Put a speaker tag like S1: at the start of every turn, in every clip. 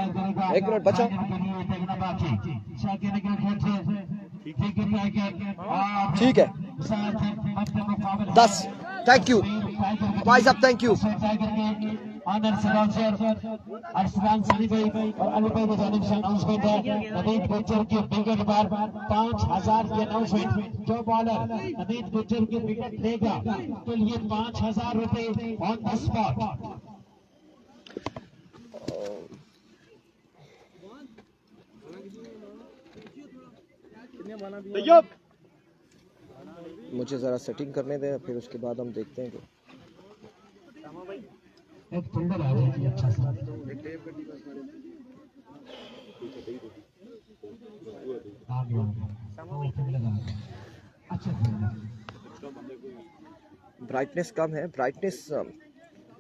S1: एक मिनट बचा। ठीक है 10। थैंक यू भाई साहब, थैंक यू।
S2: अरसलान सनी भाई और अली भाई की जानिब से अनाउंसमेंट है। नवीद गुज्जर की विकेट पर 5000 की अनाउंसमेंट। जो बॉलर नवीद गुज्जर की विकेट लेगा तो ये 5000 रुपए ऑन द स्पॉट।
S1: मुझे जरा सेटिंग करने दें, फिर उसके बाद हम देखते हैं कि
S2: एक फील्डर आ रहा है अच्छा सा। आ गया अच्छा
S1: ब्राइटनेस कम है, ब्राइटनेस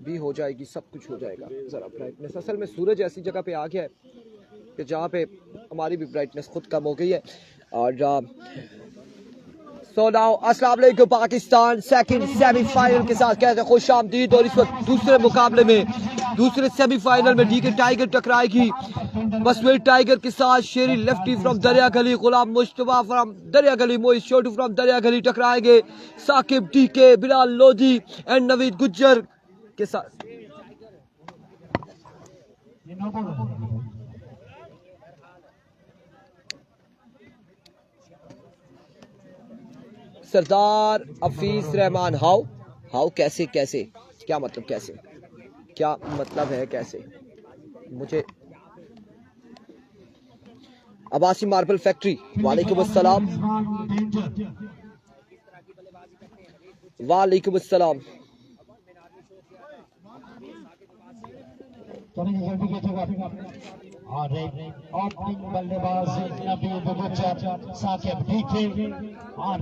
S1: भी हो जाएगी, सब कुछ हो जाएगा। ज़रा ब्राइटनेस, असल में सूरज ऐसी जगह पे आ गया है कि जहाँ पे हमारी भी ब्राइटनेस खुद कम हो गई है। और सो नाउ अस्सलाम वालेकुम पाकिस्तान सेकंड सेमीफाइनल के साथ कहते हैं खुश आमदीद। और इस वक्त दूसरे मुकाबले में, दूसरे सेमीफाइनल में डीके टाइगर टकराएगी बसवेट टाइगर के साथ। शेरी लेफ्टी फ्रॉम दरिया गली, गुलाम मुस्तफा फ्रॉम दरिया गली, मोहित छोटू फ्रॉम दरिया गली टकराएंगे साकिब डीके, बिलाल लोधी एंड नवीद गुज्जर के साथ। सरदार हफीज रहमान हाउ कैसे कैसे क्या मतलब कैसे, क्या मतलब है कैसे? मुझे अब्बासी मार्बल फैक्ट्री, वालेकुम अस्सलाम, वालेकुम अस्सलाम।
S2: और ओपनिंग बल्लेबाज नवीद गुज्जर साकिब डीके और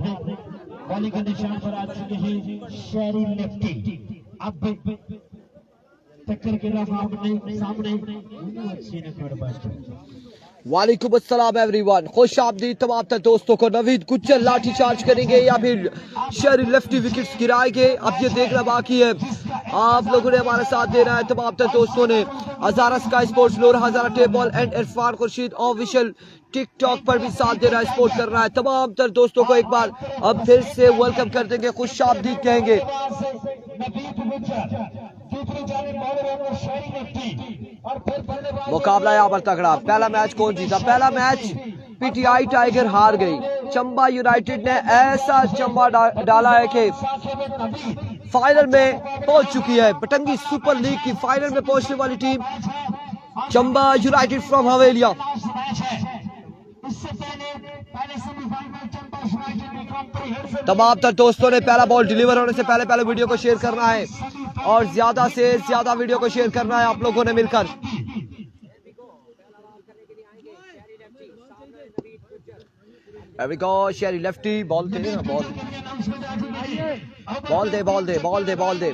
S2: बॉलिंग के निशान पर आ चुके हैं शेरी लेफ्टी। अब टक्कर के सामने
S1: वालेकुम अस्सलाम एवरीवन, खुश आमदीद तमाम तर दोस्तों को। नवीद गुज्जर लाठी चार्ज करेंगे या फिर शेरी लेफ्टी विकेट्स गिराएंगे, अब ये देखना बाकी है। आप लोगों ने हमारा साथ देना है, तमाम तर दोस्तों ने। Hazara Sky Sports, Noor Hazara table and Irfan Khurshid official TikTok पर भी साथ देना है, सपोर्ट करना है। तमाम तर दोस्तों को एक बार अब फिर से वेलकम कर देंगे, खुश आमदीद कहेंगे। मुकाबला यहाँ पर तगड़ा। पहला मैच कौन जीता? पहला मैच पीटीआई टाइगर हार गई। चंबा यूनाइटेड ने ऐसा चंबा डाला है कि फाइनल में पहुंच चुकी है। बटंगी सुपर लीग की फाइनल में पहुंचने वाली टीम चंबा यूनाइटेड फ्रॉम हवेलिया। तमाम तर दोस्तों ने पहला बॉल डिलीवर होने से पहले वीडियो को शेयर करना है और ज्यादा से ज्यादा वीडियो को शेयर करना है आप लोगों ने मिलकर। Here we go, Sheri lefty ball they, ball they.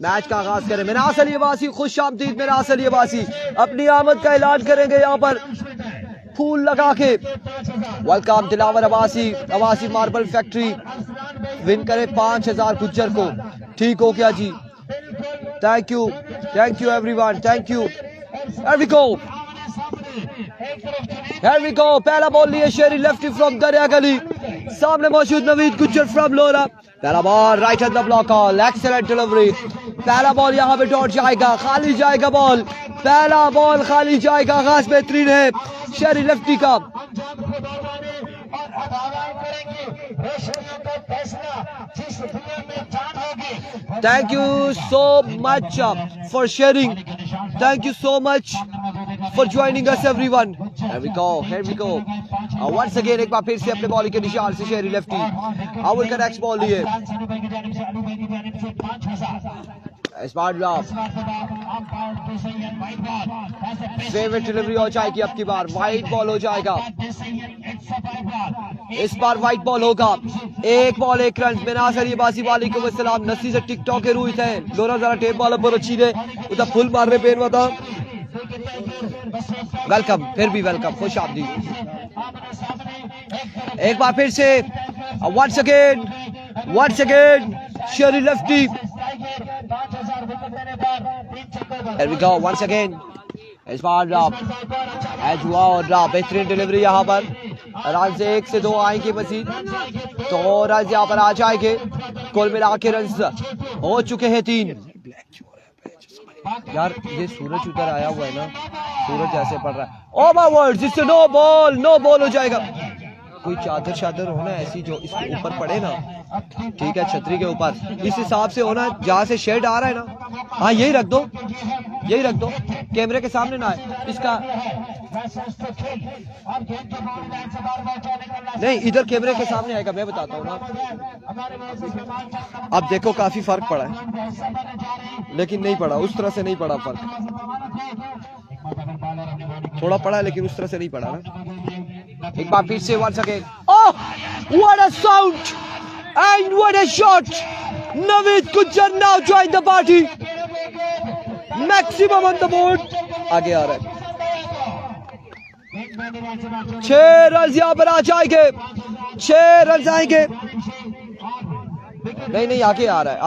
S1: Match का आगाज करें। मिनास अली अब्बासी, खुश आमदीद मिनास अली अब्बासी अपनी आमद का ऐलान करेंगे यहाँ पर फूल लगा के। Welcome Dilawar Abbasi marble factory win करे 5000 गुज्जर को। ठीक हो गया जी, thank you everyone, thank you. Here we go, पहला बॉल लिए शेरी लेफ्टी फ्रॉम दरिया गली, सामने मौजूद नवीद गुज्जर फ्रॉम लोरा। पहला ball right at the block, excellent delivery. पहला बॉल यहाँ पे डॉट जाएगा, खाली जाएगा बॉल, पहला बॉल खाली जाएगा। आगाज बेहतरीन है शेरी लेफ्टी का। Thank you so much for sharing. Thank you so much for joining us everyone. Here we go. Once again एक बार फिर से अपने बॉलिंग के निशान से शेरी लेफ्टी आउट का नेक्स्ट बॉल लिए। स्मार्ट लॉक फेवरेट डिलीवरी हो जाएगी, अब की बार वाइट बॉल हो जाएगा। इस बार वाइट बॉल होगा। एक बॉल एक रन। मिनास अली अब्बासी, वालेकुम अस्सलाम। नसी से टिकटॉक के रूह थे दोनों जरा टेप वाला पर अच्छी दे उधर फुल मार रहे पेन बता। वेलकम, फिर भी वेलकम, खुश आमदीद। एक बार फिर से once again Sheri lefty. Here we go once again. इस बार एज हुआ और बेहतरीन डिलीवरी यहाँ पर रन से 1 से 2 आएंगे मजीद, तो रन यहाँ पर आ जाएंगे। कुल मिला के रन हो चुके हैं 3। यार ये सूरज उधर आया हुआ है ना, सूरज ऐसे पड़ रहा है। ओवरवर्ड जिससे नो बॉल हो जाएगा। कोई चादर होना ऐसी जो इसके ऊपर पड़े ना, ठीक है, छतरी के ऊपर इस हिसाब से होना, जहाँ से शेड आ रहा है ना, हाँ यही रख दो, कैमरे के सामने ना है इसका, नहीं इधर कैमरे के सामने आएगा, मैं बताता हूँ ना। अब देखो काफी फर्क पड़ा है, लेकिन नहीं पड़ा उस तरह से, नहीं पड़ा फर्क, थोड़ा पड़ा है लेकिन उस तरह से नहीं पड़ा ना। एक बार फिर से once again, oh what a sound and what a shot, Naveed Gujjar now joined the party, maximum on the board, आगे आ रहा है। 6 रन यहाँ पर आ जाएंगे, 6 रन आएंगे, नहीं आगे आ रहा है,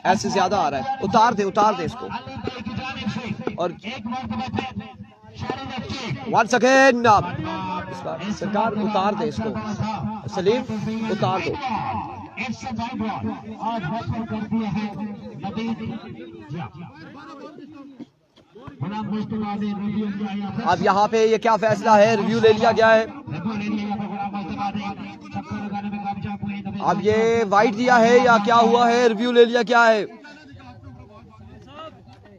S1: ऐसे ज्यादा आ रहा है, उतार दे इसको। और once again इस बार सरकार उतार दे इसको, सलीम उतार दो। अब यहाँ पे ये क्या फैसला है, रिव्यू ले लिया गया है। अब ये वाइड दिया है या क्या हुआ है, रिव्यू ले लिया क्या है।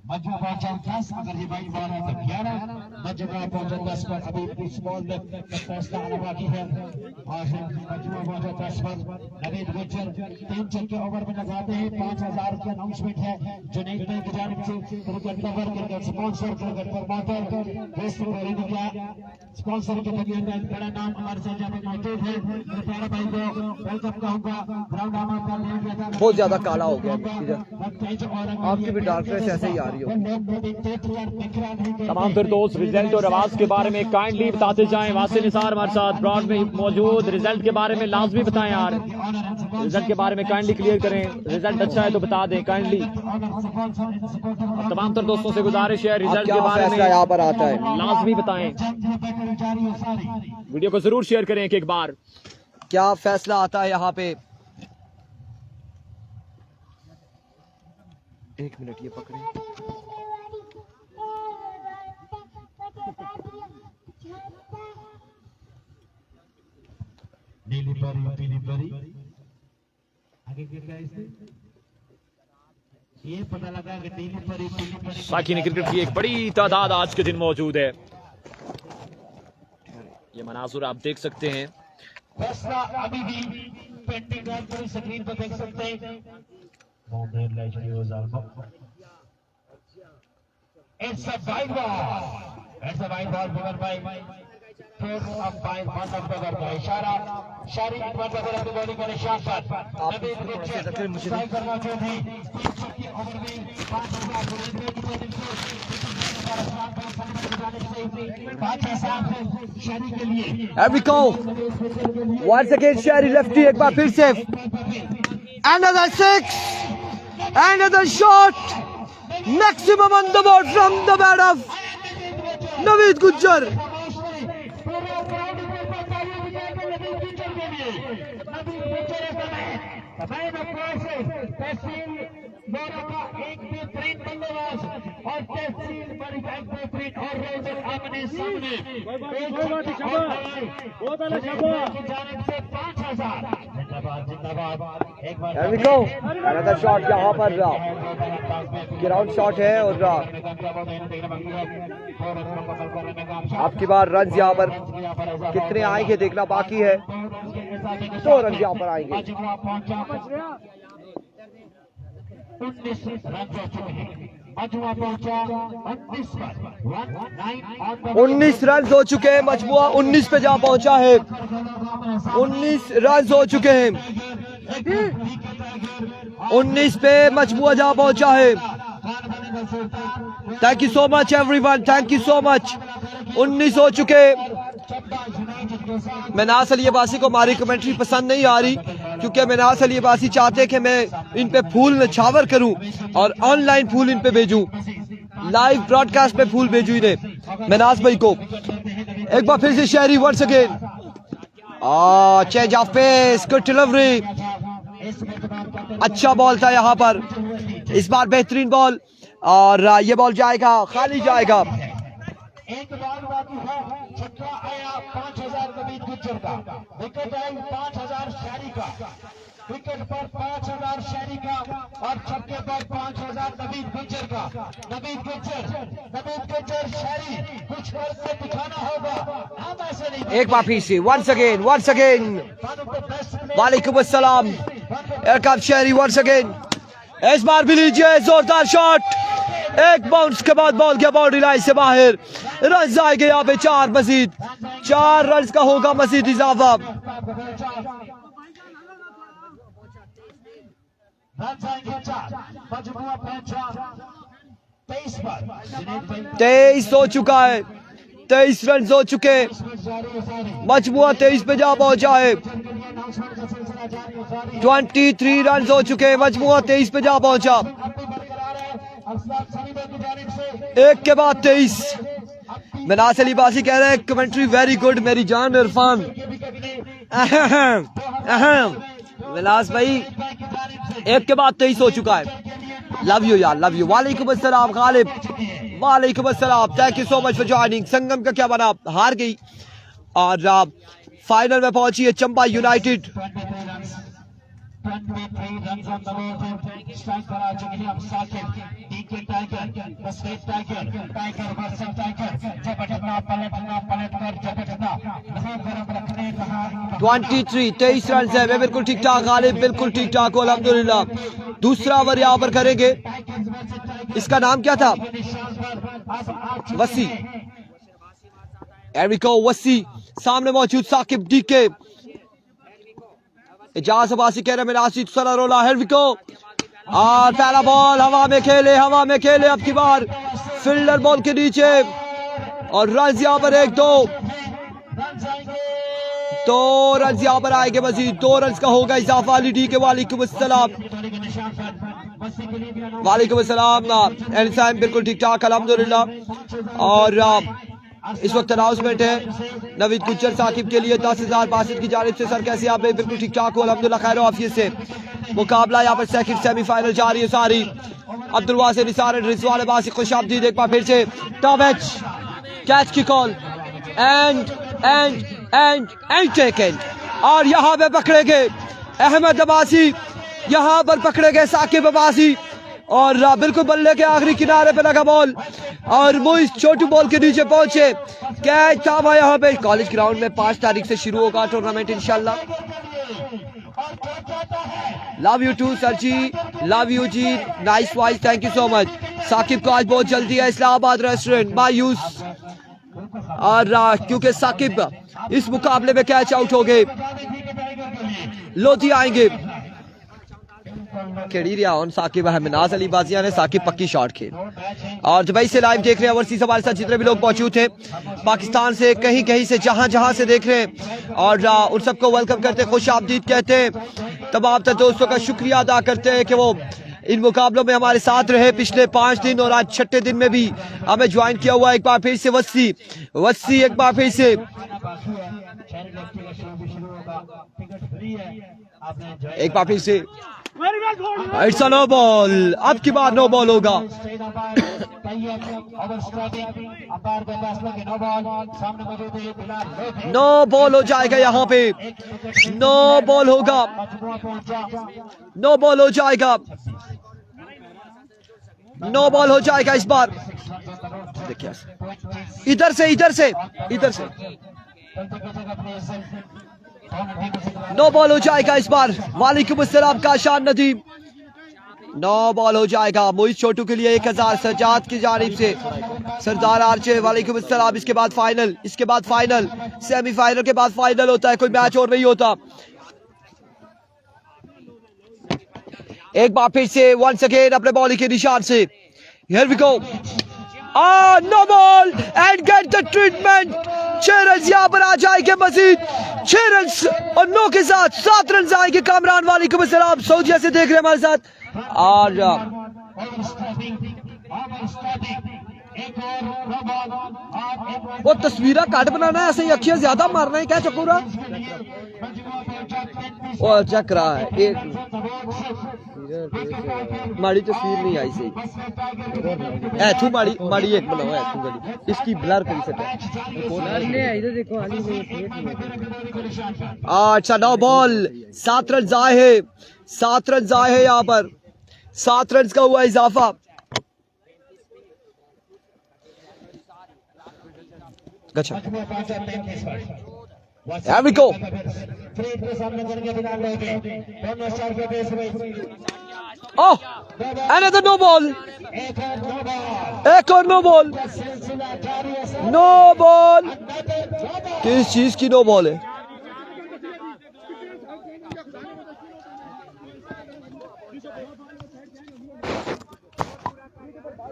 S2: मजबूर पहुंचा 10, अगर ये वाइड बॉल है तो 11, मजबूर पहुंचा 10 पर, अभी इस बॉल में फैसला आना बाकी है। और मजबूर पहुंचा 10 पर, नवीद गुज्जर 3 छक्के ओवर में लगाते हैं। 5000 की अनाउंसमेंट है जुनैद भाई की जानिब से, cricket lover, cricket sponsor, cricket promoter, sponsor के अंदर बड़ा नाम हमारे साथ यहाँ पे मौजूद है। प्यारे भाई को वेलकम कहूंगा। ग्राउंड आमा का ले गया था,
S1: बहुत ज्यादा काला हो गया, आपकी भी डार्कनेस ऐसे ही आ रही हो।
S3: तमाम फिर दोस्त रिजल्ट और आवाज के बारे में काइंडली बताते जाएं। वासिल निसार हमारे साथ ब्रॉड में मौजूद, रिजल्ट के बारे में लाजमी बताएं यार, रिजल्ट के बारे में काइंडली क्लियर करें, रिजल्ट अच्छा है तो बता दें काइंडली। तमाम तर दोस्तों से गुजारिश है, रिजल्ट के बारे में
S1: यहाँ पर आता है
S3: लाजमी बताएं, वीडियो को जरूर शेयर करें एक बार।
S1: क्या फैसला आता है यहाँ पे। 1 मिनट ये पकड़े।
S2: नीली परी, पीली परी, आगे क्या है इसमें, ये पता लगा कि नीली परी, पीली परी।
S3: साकिन क्रिकेट की एक बड़ी तादाद आज के दिन मौजूद है, ये मनाजुर आप देख सकते हैं।
S2: फैसला अभी भी पेंडिंग है, पूरी स्क्रीन पर देख सकते हैं। It's a wide ball. It's a wide ball given by third umpire, one umpire का इशारा। शारी एक बार अगर अपनी बॉलिंग का निशान पर नवीद गुज्जर स्ट्राइक करना चाहते हैं। 3 छक्के ओवर में 5000 की बॉलिंग से 5000 शारी के लिए।
S1: Here we go. Once again Shari lefty, एक बार फिर से another 6, another shot, maximum on the board from the bat of Naveed Gujjar.
S2: एक बेहतरीन बल्लेबाज और तहसील बड़ी एक बेहतरीन और रोजर आमने सामने की जानिब से 5000। जिंदाबाद एक बार।
S1: Here we go. Another shot यहाँ पर ग्राउंड शॉट है और आपकी बार रन यहाँ पर कितने आएंगे देखना बाकी है। 2 रन यहाँ पर आएंगे।
S2: 19 रन हो चुके हैं। मजमुआ पहुंचा 19 पर,
S1: 19 रन हो चुके हैं। मजमुआ 19 पे जा पहुंचा है। 19 रन हो चुके हैं। 19 पे मजमुआ जा पहुंचा है। Thank you so much everyone, thank you so much. 19 हो चुके। मिनास अली अब्बासी को हमारी कमेंट्री पसंद नहीं आ रही क्योंकि मिनास अली अब्बासी चाहते कि मैं इन पे फूल नछावर करूं और ऑनलाइन फूल इन पे भेजूं। लाइव ब्रॉडकास्ट पे फूल भेजू इन्हें मनास भाई को। एक बार फिर से शहरी once again, change of pace, good delivery, अच्छा बॉल था यहाँ पर, इस बार बेहतरीन बॉल, और ये बॉल जाएगा, खाली जाएगा।
S2: एक बॉल बाकी है, छक्का आया 5000 नवीद गुज्जर का, विकेट आई 5000 शहरी का, विकेट पर 5000 शहरी का और छक्के पर 5000 नवीद गुज्जर का। नवीद गुज्जर शहरी कुछ करके दिखाना होगा, हम ऐसे नहीं।
S1: एक बार फिर से वंस अगेन, वालेकुम अस्सलाम, एयरक्राफ्ट शहरी वंस अगेन, इस बार भी लीजिए जोरदार शॉट, एक बाउंस के बाद बॉल के बाउंड्री लाइन से बाहर, रन आएंगे यहाँ पे 4 मजीद, 4 रन का होगा मजीद इजाफा।
S2: रन आएंगे 4, मजमूआ पहुंचा 23 पर,
S1: 23 हो चुका है, 23 रन हो चुके, मजमूआ 23 पे जा पहुंचा है, 23 रन हो चुके, मजमूआ 23 पे जा पहुंचा, एक के बाद 23। मनास अली बासी कह रहे हैं कमेंट्री वेरी गुड मेरी जान इरफान। मनास भाई एक के बाद 23 हो चुका है, लव यू यार, लव यू। वालेकुम अस्सलाम गालिब, वालेकुम अस्सलाम, thank you so much for joining. Sangam का क्या बना, हार गई और फाइनल में पहुंची है Chamba United.
S2: 23 run on the board, strike पर आ चुके हैं अब साकिब, डीके टाइगर, बसवेट टाइगर वर्सेस टाइगर, झपटना पलट कर झपटना, नहीं गरम रखने कहा।
S1: 23 रन है, मैं बिल्कुल ठीक ठाक गालिब, बिल्कुल ठीक ठाक अल्हम्दुलिल्लाह। दूसरा ओवर यहाँ पर करेंगे, इसका नाम क्या था, वसी, एरिको वसी, सामने मौजूद साकिब डीके, इजाज अब्बासी कह रहे नासिर सरारोला, हेरविको, और पहला बॉल हवा में खेले, अब की बार फील्डर बॉल के नीचे, और रन यहाँ पर 1-2 रन यहाँ पर आएंगे मजीद, 2 रन का होगा इजाफा। अली डी के वालेकुम अस्सलाम, वालेकुम अस्सलाम, एहसान बिल्कुल ठीक ठाक अल्हम्दुलिल्लाह। और इस वक्त अनाउंसमेंट है नवीद गुज्जर साकिब के लिए 10,000 बासित की जानिब से। सर कैसे आप बिल्कुल ठीक ठाक हो अल्हम्दुलिल्लाह, खैर आफियत से। मुकाबला यहाँ पर सेकंड सेमीफाइनल जारी है सारी। अब्दुल वासिर निसार रिजवान अब्बासी खुशामदीद, एक बार फिर से टॉप एज कैच की कॉल एंड टेकन, और यहाँ पे पकड़ेंगे अहमद अब्बासी, यहाँ पर पकड़ेंगे साकिब अब्बासी, और बिल्कुल बल्ले के आखिरी किनारे पे लगा बॉल, और वो इस छोटू बॉल के नीचे पहुंचे, कैच था यहाँ पे। कॉलेज ग्राउंड में 5 तारीख से शुरू होगा टूर्नामेंट इंशाल्लाह। Love you too sir ji, love you ji, nice voice, thank you so much. Saqib को आज बहुत जल्दी है इस्लामाबाद रेस्टोरेंट मायूस, और क्योंकि साकिब इस मुकाबले में कैच आउट हो गए, लोधी आएंगे। खेड़ी रिया ऑन साकिब है, मनास अली बाजिया ने साकिब पक्की शॉट खेल। और दुबई से लाइव देख रहे हैं ओवरसीज हमारे साथ जितने भी लोग मौजूद थे, पाकिस्तान से कहीं कहीं से जहां से देख रहे हैं, और उन सबको वेलकम करते हैं, खुश आमदीद कहते हैं। तमाम दोस्तों का शुक्रिया अदा करते हैं कि वो इन मुकाबलों में हमारे साथ रहे पिछले 5 दिन, और आज 6ठे दिन में भी हमें ज्वाइन किया हुआ। एक बार फिर से वस्सी, एक बार फिर से, एक बार फिर से, इट्स अ नो बॉल, अब की बार नो बॉल होगा। नो बॉल हो जाएगा यहाँ पे, नो बॉल होगा, नो बॉल हो जाएगा, नो बॉल हो जाएगा इस बार। देखिए इधर से नो बॉल हो जाएगा इस बार। वालेकुम अस्सलाम का शान नदीम, नो बॉल हो जाएगा। मोहित छोटू के लिए 1000 सजाद की जानिब से, सरदार आर्चे वालेकुम अस्सलाम। इसके बाद फाइनल, इसके बाद फाइनल, सेमीफाइनल के बाद फाइनल होता है, कोई मैच और नहीं होता। एक बार फिर से वंस अगेन अपने बॉलिंग के निशान से, here we go, no ball and get the treatment. 6 run यहाँ पर आ जाएंगे मजीद, 6 रन और 9 के साथ 7 रन आएंगे। कामरान वालेकुम अस्सलाम, सऊदिया से देख रहे हैं हमारे साथ। और वो तस्वीरा काट बनाना है, ऐसे ही अखियां ज्यादा मारना है क्या चकोरा? और चक रहा है एक माड़ी तस्वीर नहीं आई सही ऐथू माड़ी माड़ी एक बनाओ ऐथू गली इसकी ब्लर करी सके देखो। अच्छा नो बॉल 7 रन जाए है, 7 रन जाए है यहाँ पर, 7 रन का हुआ इजाफा। अच्छा Here we go. Oh, another no ball. एक और नो बॉल, नो बॉल। किस चीज की नो बॉल है?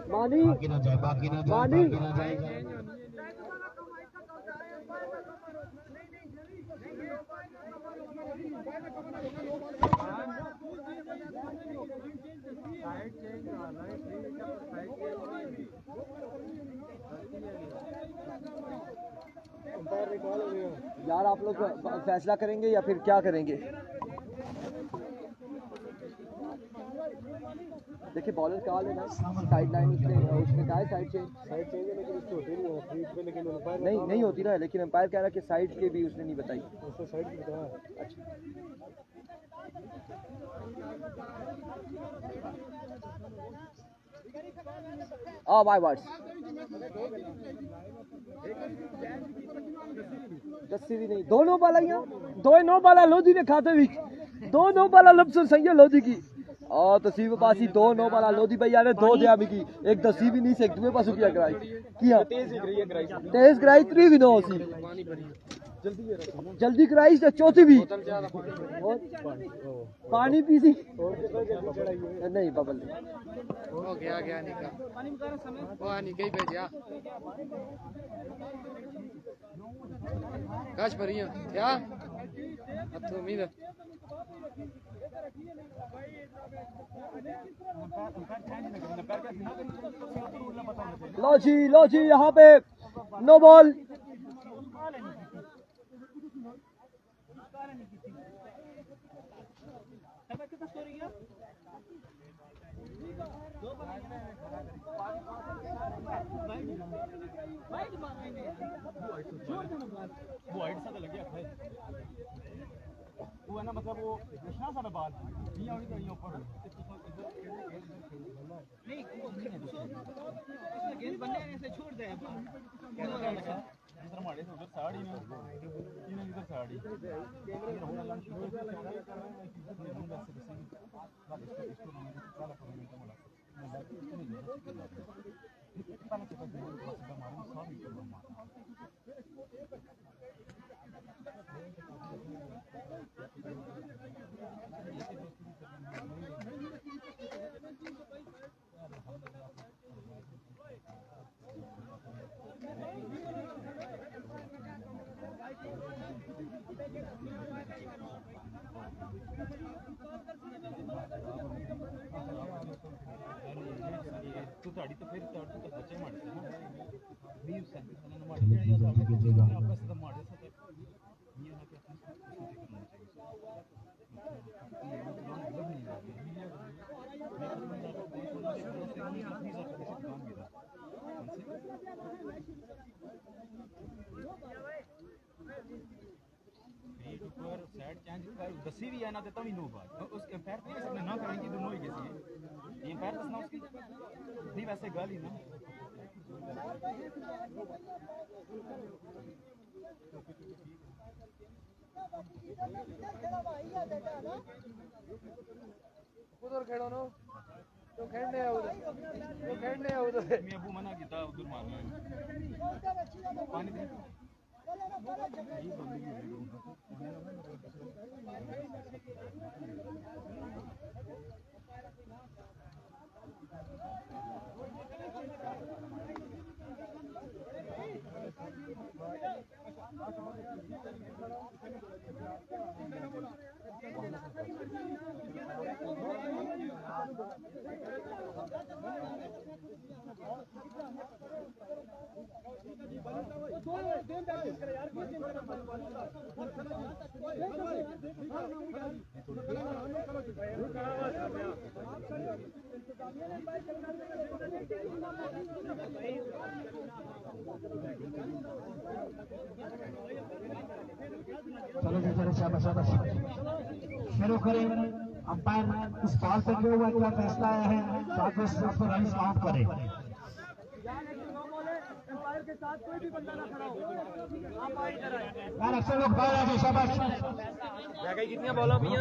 S1: मानी मानी यार आप लोग फैसला करेंगे या फिर क्या करेंगे? देखिए बॉलर कहा लेना साइड लाइन उसने कहा है साइड चेंज है लेकिन उसकी होती नहीं है बीच में, लेकिन नहीं होती ना, लेकिन अंपायर कह रहा है कि साइड के भी उसने नहीं बताई। उसने साइड की बताया। अच्छा ओ माय वर्ड्स दस्सी भी नहीं, दोनों बालाइयां दो नो बाला लोधी ने खाते भी, दो नो बाला लपसर सही है लोधी की और तसीब पासी दो नो बाला लोधी भैया ने दो दिया भी की, एक दसी भी नहीं से एक दुए पासों किया कराई किया तेज कराई 3 भी नो सी जल्दी कराई से चौथी भी पानी पी सी नहीं बबल
S4: हो गया गया निका वो नहीं गई भेजिया काश परिया क्या अतो उम्मीद
S1: लो जी यहाँ पे नो बॉल।
S5: वो हाइट सा लग गया है वो है ना, मतलब वो कृष्णा सा बाल ये और ये ऊपर नहीं गेंद बनने ऐसे छोड़ दे इधर मारे उधर साड़ी में इधर साड़ी ताड़ी तो फिर ताड़ी तो बच्चे मारते हैं ना 20 सेकंड मारते हैं या आपस में मारते हैं ये ना कि सेट चेंज दसी भी है ना देता भी नो बात उसके पैर पे सकते ना करेंगे दोनों ही कैसी ये पैर दसना उसकी नहीं वैसे गाली ना
S4: उधर खेलो नो तो खेलने है उधर
S5: मैं अबू मना किया उधर मारना है पानी दे
S2: चलो जी चलो शाबाश शाबाश शुरू करें अंपायर इस बॉल पे जो हुआ क्या फैसला आया है साथ में उसको रन काउंट करें यार अक्सर लोग बाहर आ जाओ शाबाश
S5: कितनी बॉल भैया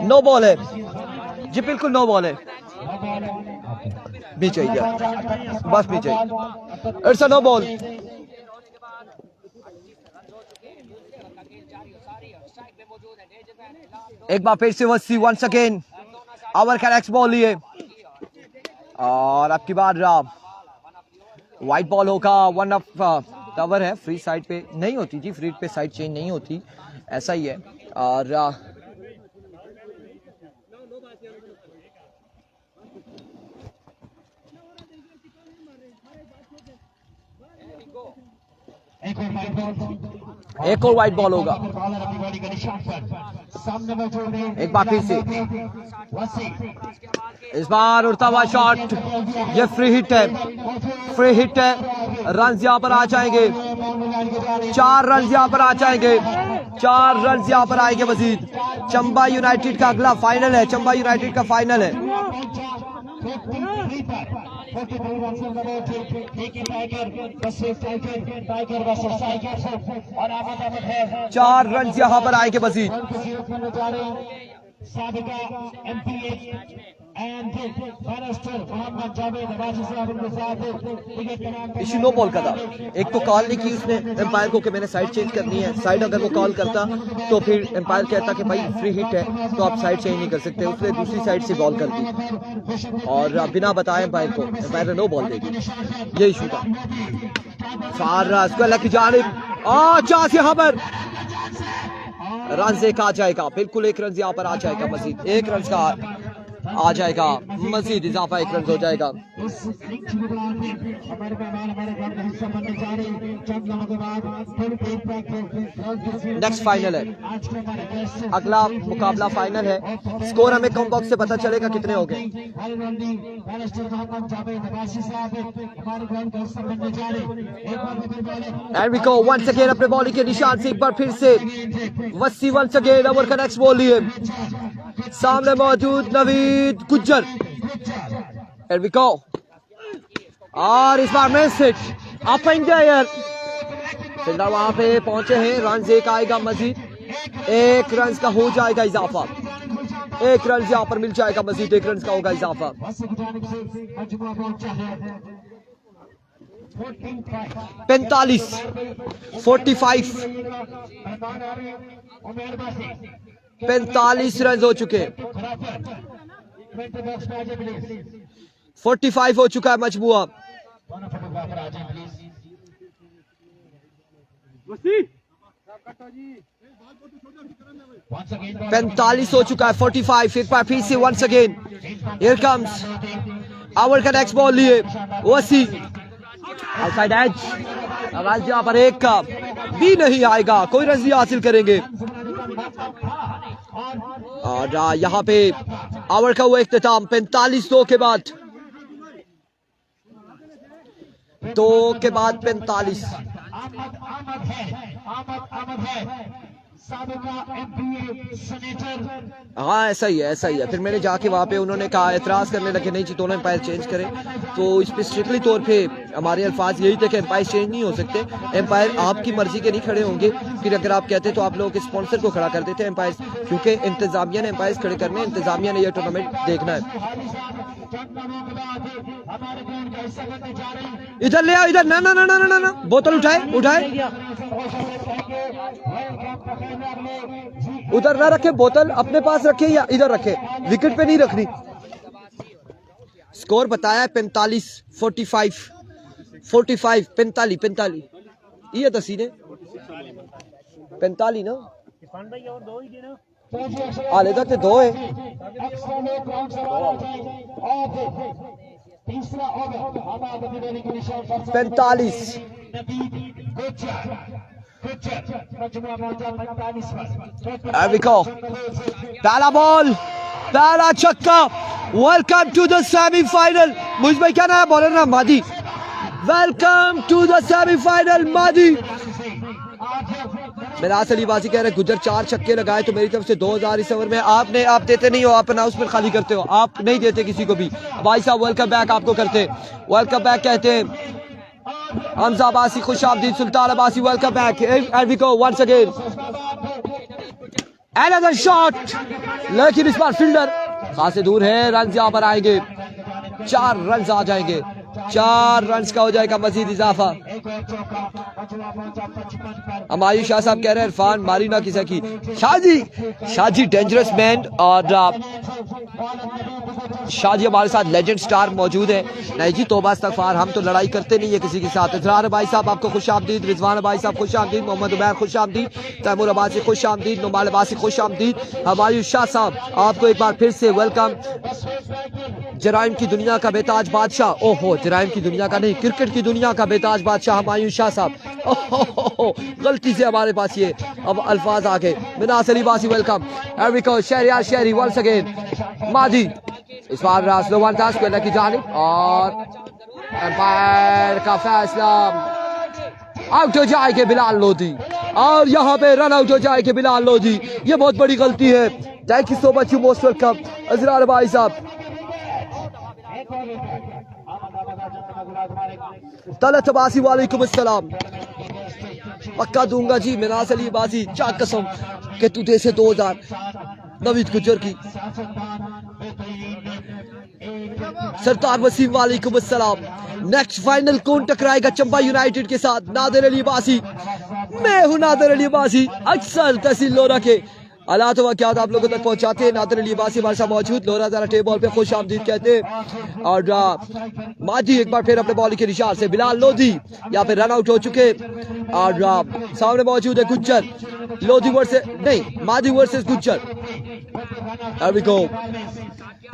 S1: नो बॉल है जी, बिल्कुल नो बॉल है, भी चाहिए बस भी चाहिए, इट्स अ नो बॉल। एक बार फिर से वसी वंस अगेन ओवर का नेक्स्ट बॉल लिए और अब की बार वाइट बॉल होगा। वन ऑफ कवर है, फ्री साइड पे नहीं होती जी, फ्री पे साइड चेंज नहीं होती, ऐसा ही है। और एक और वाइट बॉल होगा। एक बार फिर से इस बार उड़ता हुआ शॉट, ये फ्री हिट है, फ्री हिट है, रन यहाँ पर आ जाएंगे, 4 रन यहाँ पर आ जाएंगे, 4 रन यहाँ पर आएंगे मजीद। चंबा यूनाइटेड का अगला फाइनल है, चंबा यूनाइटेड का फाइनल है। 4 रन यहाँ पर आएंगे मजीद। इशू नो बॉल का था, एक तो कॉल नहीं की उसने एम्पायर को कि मैंने साइड चेंज करनी है। साइड अगर वो कॉल करता तो फिर एम्पायर कहता कि भाई फ्री हिट है तो आप साइड चेंज नहीं कर सकते, उसने दूसरी साइड से बॉल कर दी और बिना बताए एम्पायर को, एम्पायर ने नो बॉल दे दी, ये इशू था। सारा स्क्वायर की जानिब चांस यहाँ पर रन से आ जाएगा, बिल्कुल 1 रन यहाँ पर आ जाएगा मजीद, 1 रन का आ जाएगा मजीद इजाफा, 1 रन हो जाएगा। नेक्स्ट फाइनल है, अगला मुकाबला फाइनल है। स्कोर हमें कॉम बॉक्स से पता चलेगा कितने हो गए। And we go once again अपने बॉलिंग के निशान से एक बार फिर से वसी वंस अगेन ओवर का नेक्स्ट बॉल लिए, सामने मौजूद Naveed Gujjar. Here we go. और इस बार match hit up in the air, fielder वहां पे पहुंचे हैं, रन एक आएगा मजीद, 1 रन का हो जाएगा इजाफा, 1 रन यहाँ पर मिल जाएगा मजीद, 1 रन का होगा इजाफा। 45 रन हो चुके, 45 हो चुका है मजमुआ। 45 हो चुका है, 45। एक बार फिर से once again here comes over का नेक्स्ट बॉल लिए वसी, आउटसाइड एज, आवाज यहाँ पर 1 का भी नहीं आएगा, कोई रन नहीं हासिल करेंगे। और यहाँ पे ओवर का हुआ इख्तिताम 45 के बाद 45। हाँ ऐसा ही है, ऐसा ही है। फिर मैंने जाके वहाँ पे उन्होंने कहा, एतराज़ करने लगे नहीं जी दोनों एम्पायर चेंज करें, तो इस पर स्ट्रिक्टली तौर पे हमारे अल्फाज यही थे कि एम्पायर चेंज नहीं हो सकते, एम्पायर आपकी मर्जी के नहीं खड़े होंगे। फिर अगर आप कहते तो आप लोगों के स्पॉन्सर को खड़ा कर देते एम्पायर, क्योंकि इंतजामिया ने एम्पायर खड़े करने, इंतजामिया ने यह टूर्नामेंट देखना है। इधर ले आओ, इधर, ना ना ना ना ना ना, बोतल उठाए उधर ना रखे, बोतल अपने पास रखे या इधर रखे, विकेट पे नहीं रखनी। स्कोर बताया है 45, 45, 45, 45, ये तस्वीरें 45 ना हाले तक तो 2 है।
S2: एक्स्ट्रा में ग्राउंड से बाहर आ जाए और तीसरा ओवर आबाद अभी के निशान पर
S1: 45
S2: नबीद गुज्जर मजमुआ मौजा 45 पर
S1: There we go. पहला बॉल, पहला छक्का। Welcome to the semifinal. मुझ में क्या नाम बॉलर ना Madi. Welcome to the semifinal Madi. Miraj Ali बाजी कह रहे गुजर 4 छक्के लगाए तो मेरी तरफ से 2000 इस ओवर में। आप देते नहीं हो, आप अनाउंसमेंट खाली करते हो, आप नहीं देते किसी को भी। भाई साहब वेलकम बैक आपको करते, वेलकम बैक कहते हैं। हमजा अब्बासी, खुश आमदीद, Sultan Abbasi, welcome back. And we go once again another shot, लेकिन इस बार फील्डर खासे दूर है। रन यहाँ पर आएंगे, 4 रन आ जाएंगे, 4 रन का हो जाएगा मजीद इजाफा। हमायूं शाह साहब कह रहे हैं इरफान मारी ना किसी की। शाहजी डेंजरस मैन, और शाहजी हमारे साथ लेजेंड स्टार मौजूद है। नहीं जी तौबा इस्तगफार, हम तो लड़ाई करते नहीं है किसी के साथ। इजरार भाई साहब आपको खुश आमदीद, रिजवान भाई साहब खुश आमदीद, मोहम्मद उबैर खुश आमदीद, तैमूर अब्बासी खुश आमदीद, नुमाल अब्बासी खुश आमदीद, हमायूं शाह साहब आपको एक बार फिर से वेलकम। जराइम की दुनिया का बेताज बादशाह, ओहो जराइम की दुनिया का नहीं, क्रिकेट की दुनिया का बेताज बादशाह हमायूं शाह साहब। ओहो गलती से हमारे पास ये अब अल्फाज आ गए। मिनास अली बासी वेलकम। एरिको शहरियार शहरी वंस अगेन मादी। इस बार स्लो वन था स्क्वायर की जानिब, और एम्पायर का फैसला आउट हो जाएगा बिलाल लोधी, और यहाँ पे रन आउट हो जाएगा बिलाल लोधी। ये बहुत बड़ी गलती है। Thank you so much, you most welcome Azrar भाई साहब। तलत अब्बासी वालेकुम अस्सलाम। पक्का दूंगा जी मिनास अली बाजी, चाक कसम कि तू दे से 2000 नवीद गुजर की। सरतार वसीम वालेकुम अस्सलाम। नेक्स्ट फाइनल कौन टकराएगा चंबा यूनाइटेड के साथ? नादिर अली बासी। मैं हूं नादिर अली बासी, अक्सर तहसील लोरा के हालात वाक़यात आप लोगों तक पहुंचाते हैं। नादिर अली बासी हमारे साथ मौजूद, लोरा जरा टेबल पे खुश आमदीद कहते हैं। और माजी एक बार फिर अपने बॉलिंग के निशान से, बिलाल लोधी यहाँ पे रन आउट हो चुके, और सामने मौजूद है गुज्जर। लोधी वर्सेस नहीं, Madi versus Gujjar. There we go.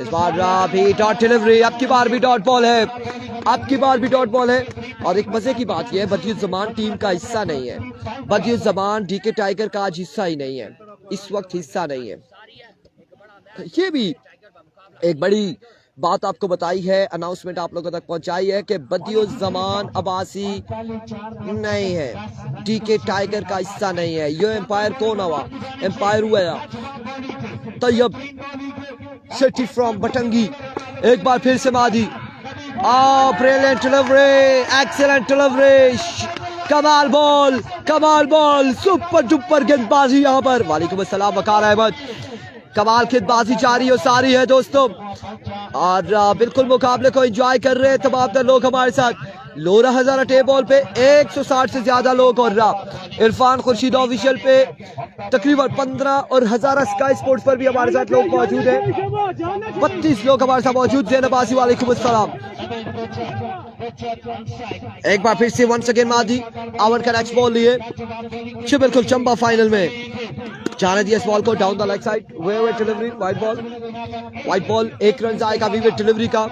S1: इस बार भी डॉट डिलीवरी, अब की बार भी डॉट बॉल है, अब की बार भी डॉट बॉल है। और एक मजे की बात यह है बदियुज़्ज़मान टीम का हिस्सा नहीं है, बदियुज़्ज़मान डीके टाइगर का आज हिस्सा ही नहीं है, इस वक्त हिस्सा नहीं है। ये भी एक बड़ी बात आपको बताई है, अनाउंसमेंट आप लोगों तक पहुंचाई है कि बदियुज़्ज़मान अब्बासी नहीं है, डीके टाइगर का हिस्सा नहीं है। ये एम्पायर कौन हुआ? एम्पायर हुआ तैयब शेट्टी फ्रॉम बटंगी। एक बार फिर से मादी, ब्रिलियंट डिलीवरी, एक्सीलेंट डिलीवरी, कमाल बॉल, सुपर डुपर गेंदबाजी यहाँ पर। वालेकुम अस्सलाम वकार अहमद। कमाल गेंदबाजी जारी और सारी है दोस्तों, और बिल्कुल मुकाबले को एंजॉय कर रहे हैं तमाम लोग हमारे साथ। लोरा हजारा टेबल पे 160 से ज्यादा लोग, और इरफान खुर्शीद ऑफिशियल पे तकरीबन 15, और हजारा स्काई स्पोर्ट्स पर भी हमारे साथ लोग मौजूद हैं। 32 लोग हमारे साथ मौजूद। ज़ैनब आसी वालेकुम अस्सलाम। एक बार फिर से वंस अगेन मादी आवर का नेक्स्ट बॉल लिए, बिल्कुल चंबा फाइनल में जाने दिया इस बॉल को down the leg side. Way delivery, white ball, 1 run आएगा वे डिलीवरी का।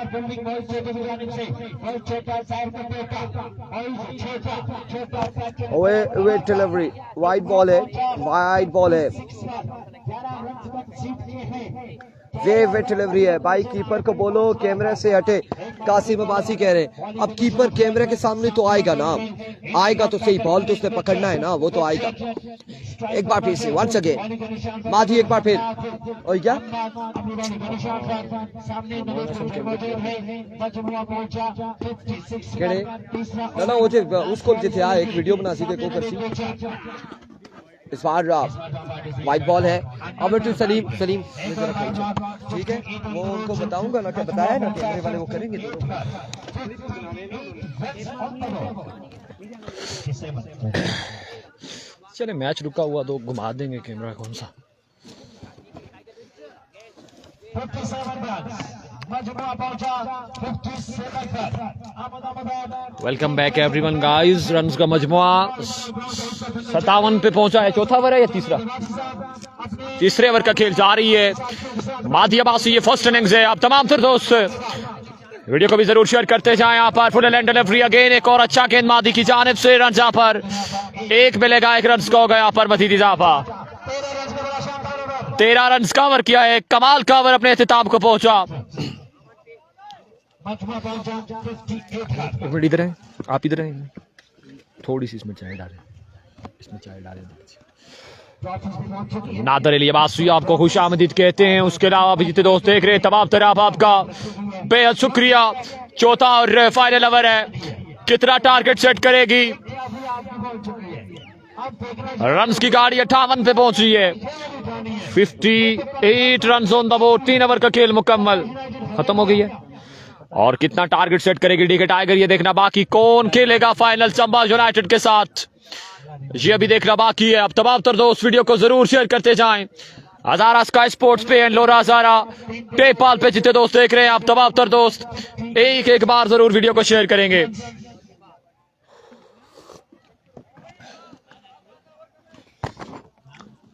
S1: वे डिलीवरी, वाइट बॉल है। वे डिलीवरी है भाई। कीपर को बोलो कैमरे से हटे, कासिम अब्बासी कह रहे हैं। अब कीपर कैमरे के सामने तो आएगा ना, आएगा तो सही, बॉल तो उसने पकड़ना है ना, वो तो आएगा। एक बार फिर से वंस अगेन माधी, एक बार फिर, और क्या ना वो थे उसको थे यार, एक वीडियो बना सी को कर सी। इस बार वाइट बॉल है। अब टू सलीम ठीक है, वो उनको बताऊंगा ना, क्या बताया ना कैमरे वाले वो करेंगे दोनों।
S3: चले मैच रुका हुआ तो घुमा देंगे कैमरा कौन सा।
S2: मजमुआ पहुंचा 57 पर।
S3: Welcome back everyone guys. Runs का मजमुआ 57 पे पहुंचा है। चौथा ओवर है या तीसरा? तीसरे ओवर का खेल जारी है। मादी अब्बासी, ये फर्स्ट इनिंग्स है। अब तमाम तर दोस्त वीडियो को भी जरूर शेयर करते जाएं। यहाँ पर फुल एंड डिलीवरी अगेन, एक और अच्छा गेंद मादी की जानिब से। रन यहाँ पर एक मिलेगा, एक रन का होगा यहाँ पर मजीद इजाफा। 13 रन कवर किया है, कमाल का ओवर अपने इख्तिताम को पहुंचा। इधर है, आप इधर हैं, थोड़ी सी इसमें चाय डालें, इसमें चाय डालें। नादर अली अब्बासी आपको खुश आमदीद कहते हैं। उसके अलावा भी जितने दोस्त देख रहे हैं तमाम तरह आपका बेहद शुक्रिया। चौथा और फाइनल ओवर है, कितना टारगेट सेट करेगी? रन्स की गाड़ी 58 पे पहुंच रही है। 58 run on the board. 3 over का खेल मुकम्मल, खत्म हो गई है। और कितना टारगेट सेट करेगी डीके टाइगर, ये देखना बाकी। कौन खेलेगा फाइनल चंबा यूनाइटेड के साथ, ये अभी देखना बाकी है। अब तमाम तर दोस्त वीडियो को जरूर शेयर करते जाएं। हजारा स्काई स्पोर्ट्स पे एंड लोरा हजारा पेपाल पे जितने दोस्त देख रहे हैं, आप तमाम तर दोस्त एक बार जरूर वीडियो को शेयर करेंगे।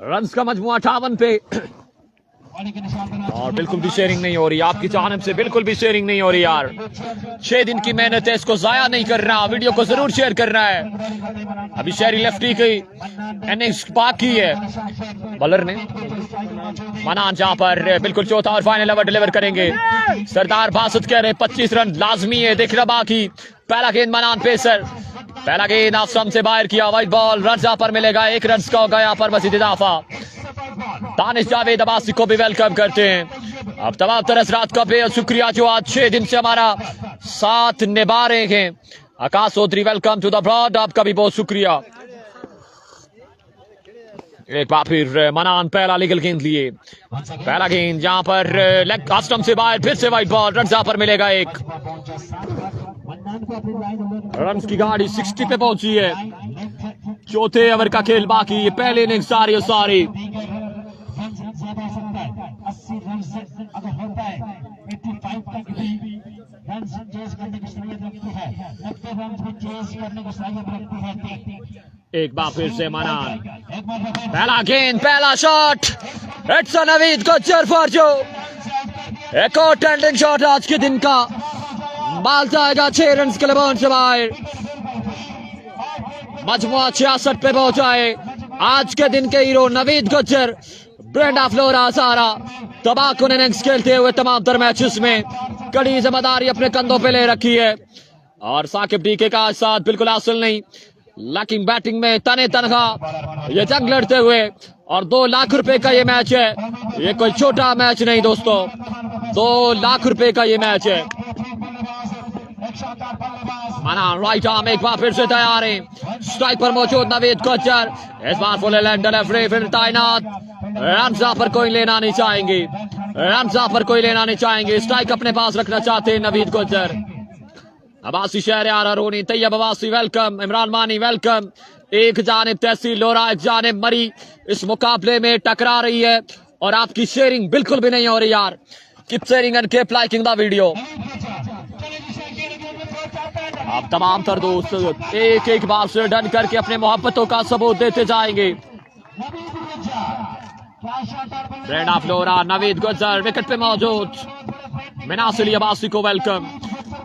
S3: रन्स का मजमुआ 58 पे, और बिल्कुल भी शेयरिंग नहीं हो रही आपकी जानिब से, बिल्कुल भी शेयरिंग नहीं हो रही यार। 6 दिन की मेहनत है, इसको जाया नहीं करना, वीडियो को जरूर शेयर करना है। अभी शहरी लेफ्टी की इनिंग्स बाकी है। बॉलर ने मनान जहां पर बिल्कुल चौथा और फाइनल ओवर डिलीवर करेंगे। सरदार बासत कह रहे 25 रन लाजमी है, देखना बाकी। पहला गेंद मनान पेसर, पहला गेंद ऑफ स्टंप से बाहर किया, वाइट बॉल। रन जहां पर मिलेगा, 1 रन का होगा यहाँ पर मजीद इजाफा। दानिश जावेद अब्बासी को भी वेलकम करते हैं। अब तमाम तरह रात का बेहद शुक्रिया जो आज 6 दिन से हमारा साथ निभा रहे हैं। Akash Chaudhary welcome to the broad, आपका भी बहुत शुक्रिया। एक बार फिर मनान पहला लीगल गेंद लिए, पहला गेंद जहां पर लेग स्टंप से बाहर, फिर से वाइट बॉल। रन जहां पर मिलेगा 1। रन की गाड़ी 60 पे पहुंची है। चौथे ओवर का खेल बाकी है। पहले इनिंग्स सारी
S2: 80 रन अगर होता है 85 तक भी रन चेज करने की सलाहियत रखती है, 90 रन भी चेज करने की सलाहियत रखती है।
S3: एक बार फिर से मनान, पहला गेंद, पहला shot, it's Naveed Gujjar for जो। एक और ट्रेंडिंग शॉट आज के दिन का, बाल जाएगा 6 रन के लिए से बाहर। मजमुआ 66 पे पहुंचा है। आज के दिन के hero Naveed Gujjar, Brenda flora सारा तबाकुन इनिंग्स खेलते हुए तमाम तर मैचेस में कड़ी जिम्मेदारी अपने कंधों पे ले रखी है। और साकिब डीके का साथ बिल्कुल हासिल नहीं, लेकिन बैटिंग में तने तनखा ये जंग लड़ते हुए। और 2 लाख रुपए का ये मैच है, ये कोई छोटा मैच नहीं दोस्तों, 2 लाख रुपए का ये मैच है। मनान राइट आर्म एक बार फिर से तैयार है। स्ट्राइक पर मौजूद नवीद गुज्जर, इस बार फुल एंड डिलीवरी फिर तैनात। रन पर कोई लेना नहीं चाहेंगे, रन पर कोई लेना नहीं चाहेंगे। स्ट्राइक अपने पास रखना चाहते हैं नवीद गुज्जर। अब्बासी शहरयार अरोनी, तैयब अब्बासी वेलकम, इमरान मानी वेलकम। एक जानिब तहसील लोरा, एक जानिब मरी इस मुकाबले में टकरा रही है। और आपकी शेयरिंग बिल्कुल भी नहीं हो रही यार। Keep sharing and keep liking the video. आप तमाम तर दोस्त एक बार से डन करके अपने मोहब्बतों का सबूत देते जाएंगे। Brenda flora, Naveed Gujjar wicket पे मौजूद। मिनासिल अब्बासी को वेलकम।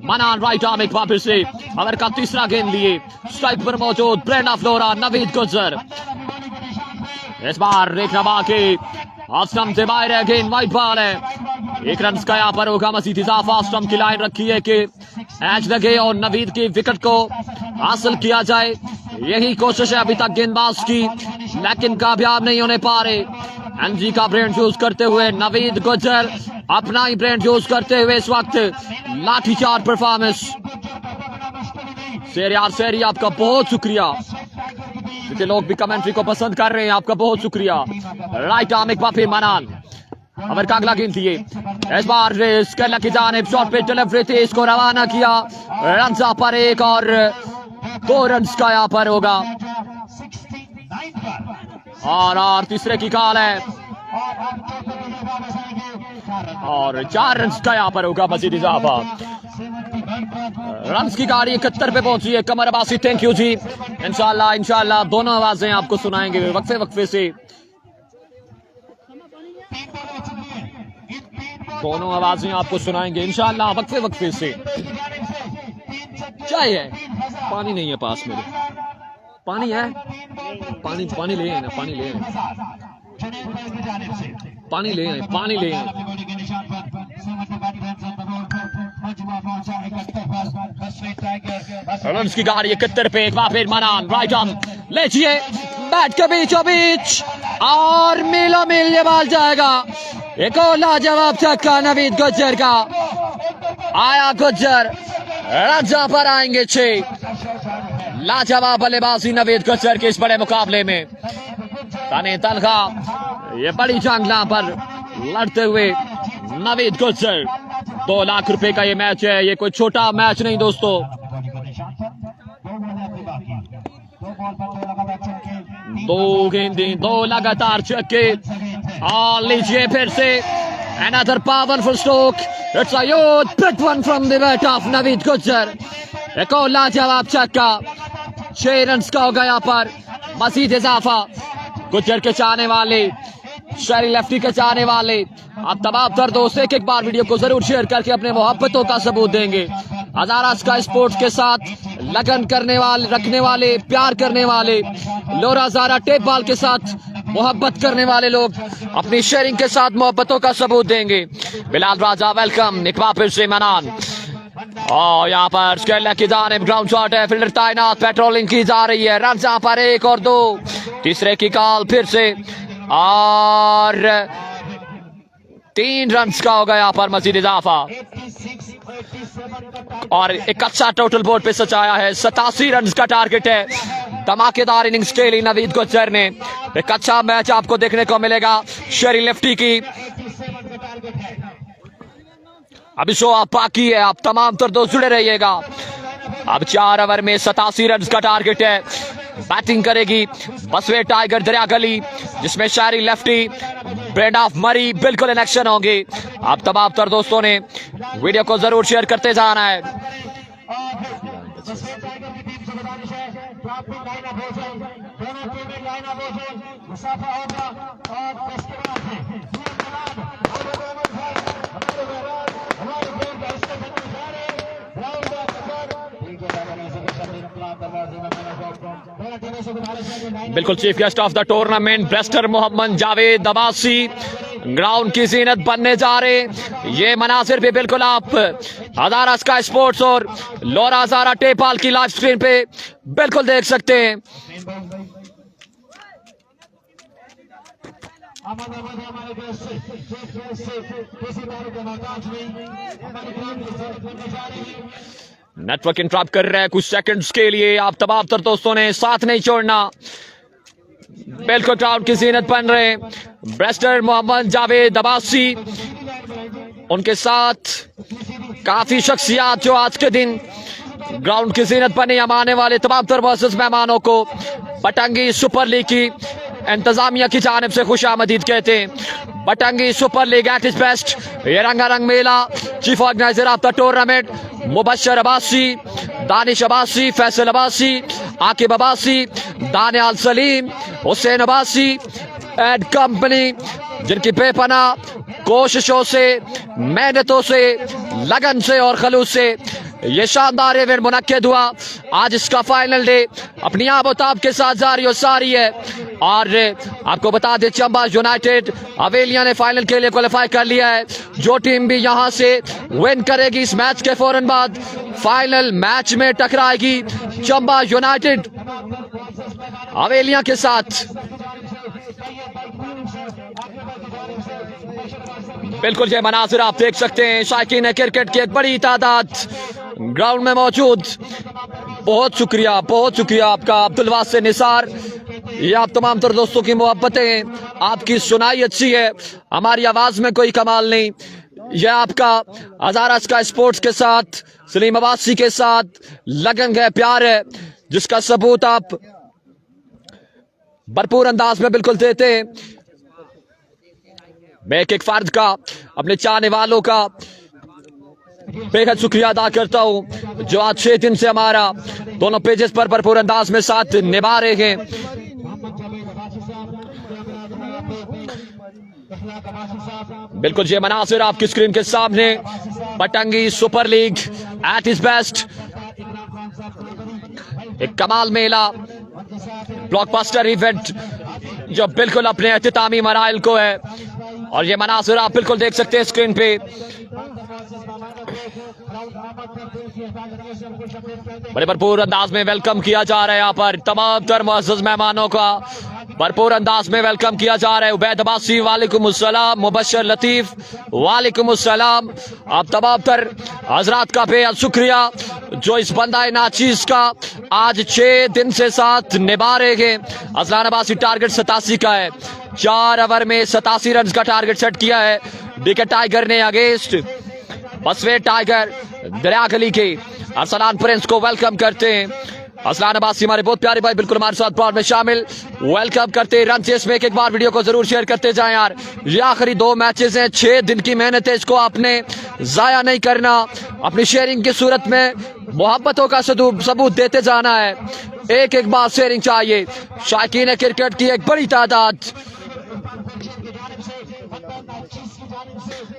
S3: मनान राइट आर्म एक बार फिर से ओवर का तीसरा गेंद लिए। स्ट्राइक पर मौजूद ब्रेंडा फ्लोरा, नवीद गुज्जर। इस बार देखना बाकी, ऑफ स्टंप से बाहर है, गेंद वाइट बॉल है। 1 रन का यहाँ पर होगा मजीद इजाफा। स्टंप की लाइन रखी है कि एज लगे और नवीद की विकेट को हासिल किया जाए, यही कोशिश है अभी तक गेंदबाज की, लेकिन कामयाब नहीं होने पा रहे। एनजी का ब्रेन यूज करते हुए नवीद गुज्जर अपना ही ब्रेन यूज करते हुए इस वक्त लाठीचार्ज परफॉर्मेंस। शेरी आपका बहुत शुक्रिया, क्योंकि लोग भी कमेंट्री को पसंद कर रहे हैं, आपका बहुत शुक्रिया। राइट आर्म एक बार फिर मनान, अगर का अगला गेंद लिए, इस बार स्केलर की जानिब शॉट पे डिलीवरी थी, इसको रवाना किया। रन पर 1 और 2 रन का यहाँ पर होगा। और तीसरे की कॉल है। और 4 रन का यहाँ पर होगा मजीद इजाफा। रन की गाड़ी 71 पे पहुंची है। कमर अब्बासी, थैंक यू जी। इंशाल्लाह दोनों आवाजें आपको सुनाएंगे वक्फे से। दोनों आवाजें आपको सुनाएंगे इंशाल्लाह वक्फे से। क्या है? पानी नहीं है पास मेरे। पानी है? पानी ले आए ना, पानी ले आए। रन की गाड़ी 71 पे। एक बार फिर मनान राइट आर्म लीजिए, बैट के बीचों बीच और मिलो मिल ये बॉल जाएगा। एक और लाजवाब छक्का नवीद गुज्जर का। आया गुज्जर, रन पर आएंगे 6। लाजवाब बल्लेबाजी नवीद गुज्जर के इस बड़े मुकाबले में। तने तनखा ये बड़ी जंगला पर लड़ते हुए नवीद गुज्जर। 2 लाख रुपए का ये मैच है, ये कोई छोटा मैच नहीं दोस्तों। 2 गेंदें, 2 लगातार छक्के। और लीजिए फिर से another powerful stroke. It's a huge big one from the bat of Naveed Gujjar. एक और लाजवाब छक्का। 6 रन का होगा यहाँ पर मजीद इजाफा। गुज्जर के चाहने वाले, शहरी लेफ्टी के चाहने वाले, आप तमाम तर दोस्त एक बार वीडियो को जरूर शेयर करके अपने मोहब्बतों का सबूत देंगे। हजारा स्काई स्पोर्ट्स के साथ लगन करने वाले, रखने वाले, प्यार करने वाले, लोरा ज़ारा टेप बॉल के साथ मोहब्बत करने वाले लोग अपनी शेयरिंग के साथ मोहब्बतों का सबूत देंगे। बिलाल राजा वेलकम। निकबा फिर से मनान और यहाँ पर स्केल की जानिब ग्राउंड शॉट है। फील्डर तैनात, पेट्रोलिंग की जा रही है। रन यहाँ पर 1 और 2। तीसरे की कॉल फिर से और 3 रन का होगा यहाँ पर मजीद इजाफा। और एक अच्छा टोटल बोर्ड पे सचाया है। 87 रन का टारगेट है। धमाकेदार इनिंग्स खेली नवीद गुज्जर ने। एक अच्छा मैच आपको देखने को मिलेगा शहरी लेफ्टी की। अभी शो आप बाकी है, आप तमाम तर दोस्त जुड़े रहिएगा। अब 4 ओवर में 87 रन का टारगेट है। बैटिंग करेगी बसवे टाइगर दरिया गली, जिसमें शहरी लेफ्टी ब्रेड ऑफ मरी बिल्कुल इन एक्शन होंगे। आप तमाम तर दोस्तों ने वीडियो को जरूर शेयर करते जाना है। बिल्कुल chief guest of the tournament barrister Mohammad Javed Abbasi ground की जीनत बनने जा रहे। ये मनासिर भी बिल्कुल आप हजारा स्काई स्पोर्ट्स और लोरा ज़ारा टेपाल की लाइव स्क्रीन पे बिल्कुल देख सकते हैं। नेटवर्क इंटरप्ट कर रहा है कुछ सेकंड्स के लिए। आप तमाम तर दोस्तों ने साथ नहीं छोड़ना। बिल्कुल ग्राउंड की जीनत बन रहे ब्रेस्टर मोहम्मद जावेद अब्बासी, उनके साथ काफी शख्सियात जो आज के दिन ग्राउंड की जीनत बने। हम आने वाले तमाम तर वर्सेस मेहमानों को बटंगी सुपर लीग की इंतजामिया की जानिब से खुश आमदीद कहते हैं। Batangi super league eight is best. ये रंगारंग मेला। Chief organiser of the tournament Mubashir Abbasi, Danish Abbasi, Faisal Abbasi, Aqib Abbasi, Daniyal Saleem, Hussain Abbasi and company, जिनकी बेपना कोशिशों से, मेहनतों से, लगन से और खलूस से ये शानदार इवेंट मुनक्किद हुआ। आज इसका फाइनल डे अपनी आबोताब के साथ जारी और सारी है। और आपको बता दें चंबा यूनाइटेड हवेलिया ने फाइनल के लिए क्वालिफाई कर लिया है। जो टीम भी यहां से विन करेगी इस मैच के फौरन बाद फाइनल मैच में टकराएगी चंबा यूनाइटेड हवेलिया के साथ। बिल्कुल ये मनाजिर आप देख सकते हैं। शायकीन क्रिकेट की एक बड़ी तादाद ग्राउंड में मौजूद। बहुत शुक्रिया आपका अब्दुल वासिर निसार। ये आप तमाम तर दोस्तों की मोहब्बतें, आपकी सुनाई अच्छी है, हमारी आवाज में कोई कमाल नहीं। यह आपका हजारा स्काई स्पोर्ट्स के साथ, सलीम अब्बासी के साथ लगन है, प्यार है, जिसका सबूत आप भरपूर अंदाज में बिल्कुल देते हैं। मैं एक फर्द का अपने चाहने वालों का बेहद शुक्रिया अदा करता हूं जो आज 6 दिन से हमारा दोनों पेजेस पर भरपूर अंदाज में साथ निभा रहे हैं। बिल्कुल ये मनासिर आपकी स्क्रीन के सामने, Patangi super league eight is best, एक कमाल मेला, ब्लॉकबस्टर इवेंट जो बिल्कुल अपने अख्तामी मराइल को है। और ये मनासिर आप बिल्कुल देख सकते हैं स्क्रीन पे। बड़े भरपूर अंदाज में वेलकम किया जा रहा है यहाँ पर तमाम तर मुअज़्ज़ज़ मेहमानों का, भरपूर अंदाज में वेलकम किया जा रहा है। उबैद अब्बासी वालेकुम अस्सलाम, मुबश्शिर लतीफ वालेकुम अस्सलाम। आप तमाम तर हजरात का बेहद शुक्रिया जो इस बंदा नाचीज का आज 6 दिन से साथ निभा रहे हैं। अजलान अब्बासी टारगेट 87 का है, 4 ओवर में 87 रन का टारगेट सेट किया है डीके टाइगर ने अगेंस्ट बसवे टाइगर दरिया गली के। अरसलान प्रिंस को वेलकम करते हैं। असलान अब्बासी हमारे बहुत प्यारे भाई बिल्कुल हमारे साथ प्लॉट में शामिल, वेलकम करते हैं। रन चेस में एक बार वीडियो को जरूर शेयर करते जाएं यार। ये आखिरी 2 मैचेस हैं, 6 दिन की मेहनत है, इसको आपने जाया नहीं करना। अपनी शेयरिंग की सूरत में मोहब्बतों का सबूत देते जाना है। एक बार शेयरिंग चाहिए। शायकीन क्रिकेट की एक बड़ी तादाद,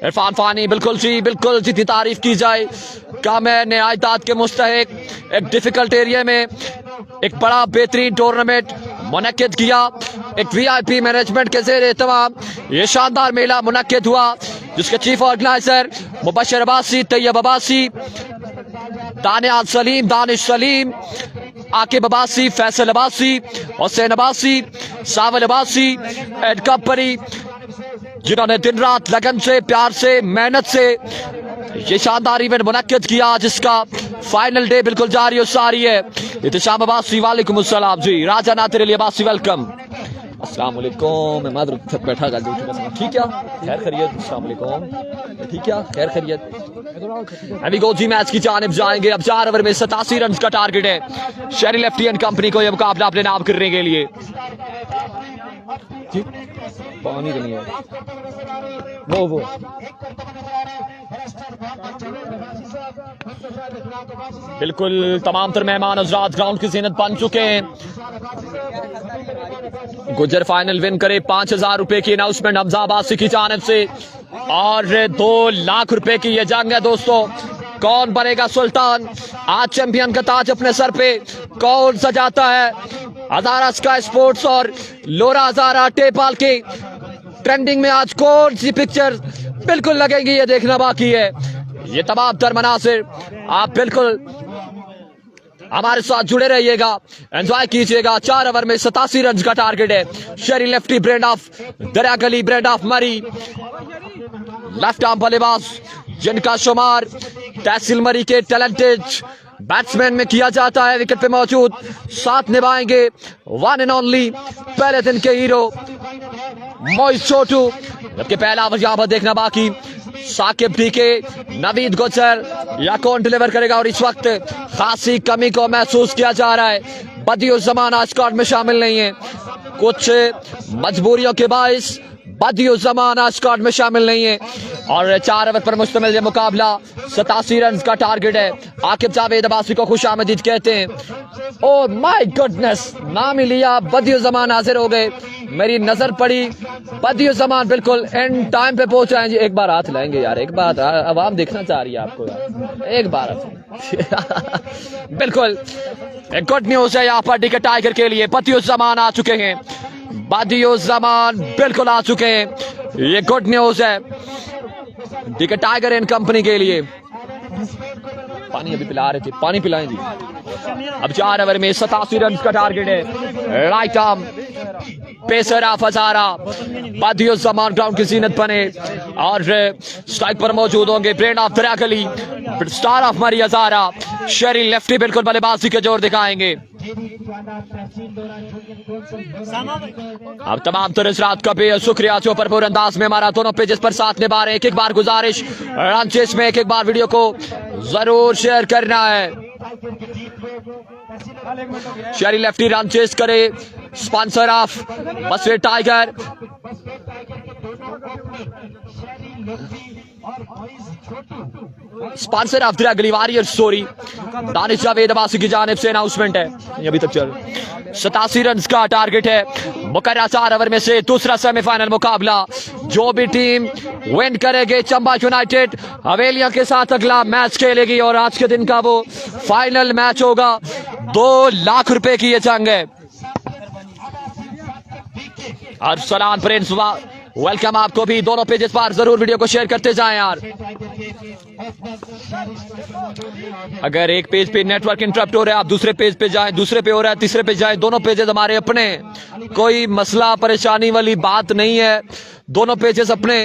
S3: इरफान फानी बिल्कुल जितनी तारीफ की जाए कम है। नहायत के मुस्तहिक एक डिफिकल्ट एरिया में एक बड़ा बेहतरीन टूर्नामेंट मुनक्किद किया, एक VIP मैनेजमेंट के ज़ेर एहतमाम ये शानदार मेला मुनक्किद हुआ जिसके chief organiser Mubashir Abbasi, Tayyab Abbasi, Danish Saleem, Aqib Abbasi, Faisal Abbasi, Hussain Abbasi, Sawal Abbasi and company, जिन्होंने दिन रात लगन से, प्यार से, मेहनत से ये शानदार इवेंट मुनक्किद किया जिसका फाइनल डे बिल्कुल जारी और सारी है। इत्तिशाम अब्बासी वालेकुम अस्सलाम जी, राजा नातिर अली अब्बासी वेलकम। अस्सलाम वालेकुम, मैं मादर बैठा कर दूं ठीक है, खैर खैरियत, अस्सलाम वालेकुम ठीक है, खैर खैरियत। अभी गो जी मैच की जानिब जाएंगे। अब 4 ओवर में 87 रन का टारगेट है शेरी लेफ्टी एंड कंपनी को, यह मुकाबला अपने नाम करने के लिए। पानी तो नहीं है वो बिल्कुल तमाम तर मेहमान हजरात ग्राउंड की ज़ीनत बन चुके हैं। गुजर फाइनल विन करे 5000 रुपए की अनाउंसमेंट हमजा अब्बासी की जानिब से और 2 लाख रुपए की ये जंग है दोस्तों। कौन बनेगा सुल्तान, आज चैंपियन का ताज अपने सर पे कौन सजाता है। हजारा स्काई स्पोर्ट्स और लोरा हजारा टेपाल के ट्रेंडिंग में आज कौन सी पिक्चर बिल्कुल लगेगी ये देखना बाकी है। ये तमाम तर मनासिर आप बिल्कुल हमारे साथ जुड़े रहिएगा, एंजॉय कीजिएगा। 4 ओवर में 87 रन का टारगेट है। शेरी लेफ्टी ब्रांड ऑफ दरिया गली, ब्रांड ऑफ मरी, लेफ्ट आर्म बल्लेबाज जिनका शुमार तहसील मरी के टैलेंटेड बैट्समैन में किया जाता है, विकेट पे मौजूद, साथ निभाएंगे वन एंड ओनली पहले दिन के हीरो मोइज छोटू। जबकि पहला ओवर यहाँ पर देखना बाकी, साकिब डीके, नवीद गुजर या कौन डिलीवर करेगा। और इस वक्त खासी कमी को महसूस किया जा रहा है। बदियुज़्ज़मान आज स्क्वाड में शामिल नहीं है, कुछ मजबूरियों के बाइस बदियुज़्ज़मान आज स्क्वाड में शामिल नहीं है। और 4 ओवर पर मुश्तमिल मुकाबला, 87 रन का टारगेट है। आकिब जावेद अब्बासी को खुश आमदीद कहते हैं। ओह माय गुडनेस, नाम ही लिया, बदियुज़्ज़मान हाजिर हो गए। मेरी नजर पड़ी, बदियुज़्ज़मान बिल्कुल एंड टाइम पे पहुंच आए। एक बार हाथ लाएंगे यार, एक बार आवाम देखना चाह रही है आपको यार, एक बार बिल्कुल एक गुड न्यूज है यहाँ पर डीके टाइगर के लिए। बदियुज़्ज़मान आ चुके हैं, बदियुज़्ज़मान बिल्कुल आ चुके हैं, ये गुड न्यूज है डीके टाइगर एंड कंपनी के लिए। पानी अभी पिला रहे थे, पानी पिलाएं जी। अब 4 ओवर में 87 रन का टारगेट है। Right arm pacer of Hazara, Badiuzzaman ground की जीनत बने और स्ट्राइक पर मौजूद होंगे ब्रेंड ऑफ दरिया गली, स्टार ऑफ मरी हजारा। शेरी लेफ्टी बिल्कुल बल्लेबाजी के जोर दिखाएंगे। अब तमाम तरह का बेहद शुक्रिया जो भरपूर अंदाज में हमारा दोनों पेजेस पर साथ निभा रहे हैं। एक बार गुजारिश, रन चेस में एक बार वीडियो को जरूर शेयर करना है। शेरी लेफ्टी रन चेस करे, sponsor of Baswe tiger, sponsor of the अगली वॉरियर स्टोरी दानिश जावेद अब्बासी की जानिब से अनाउंसमेंट है, ये अभी तक चल 87 रन का टारगेट है। मुकर्रर 4 ओवर में से दूसरा सेमीफाइनल मुकाबला, जो भी टीम विन करेगी चंबा यूनाइटेड हवेलिया के साथ अगला मैच खेलेगी और आज के दिन का वो फाइनल मैच होगा। 2 लाख रुपए की ये जंग है। अरसलान प्रिंस वेलकम आपको भी, दोनों पेजेस पर जरूर वीडियो को शेयर करते जाएं यार। अगर एक पेज पे नेटवर्क इंटरप्ट हो रहा है आप दूसरे पेज पे जाएं, दूसरे पे हो रहा है तीसरे पे जाएं, दोनों पेजेस हमारे अपने, कोई मसला परेशानी वाली बात नहीं है, दोनों पेजेस अपने।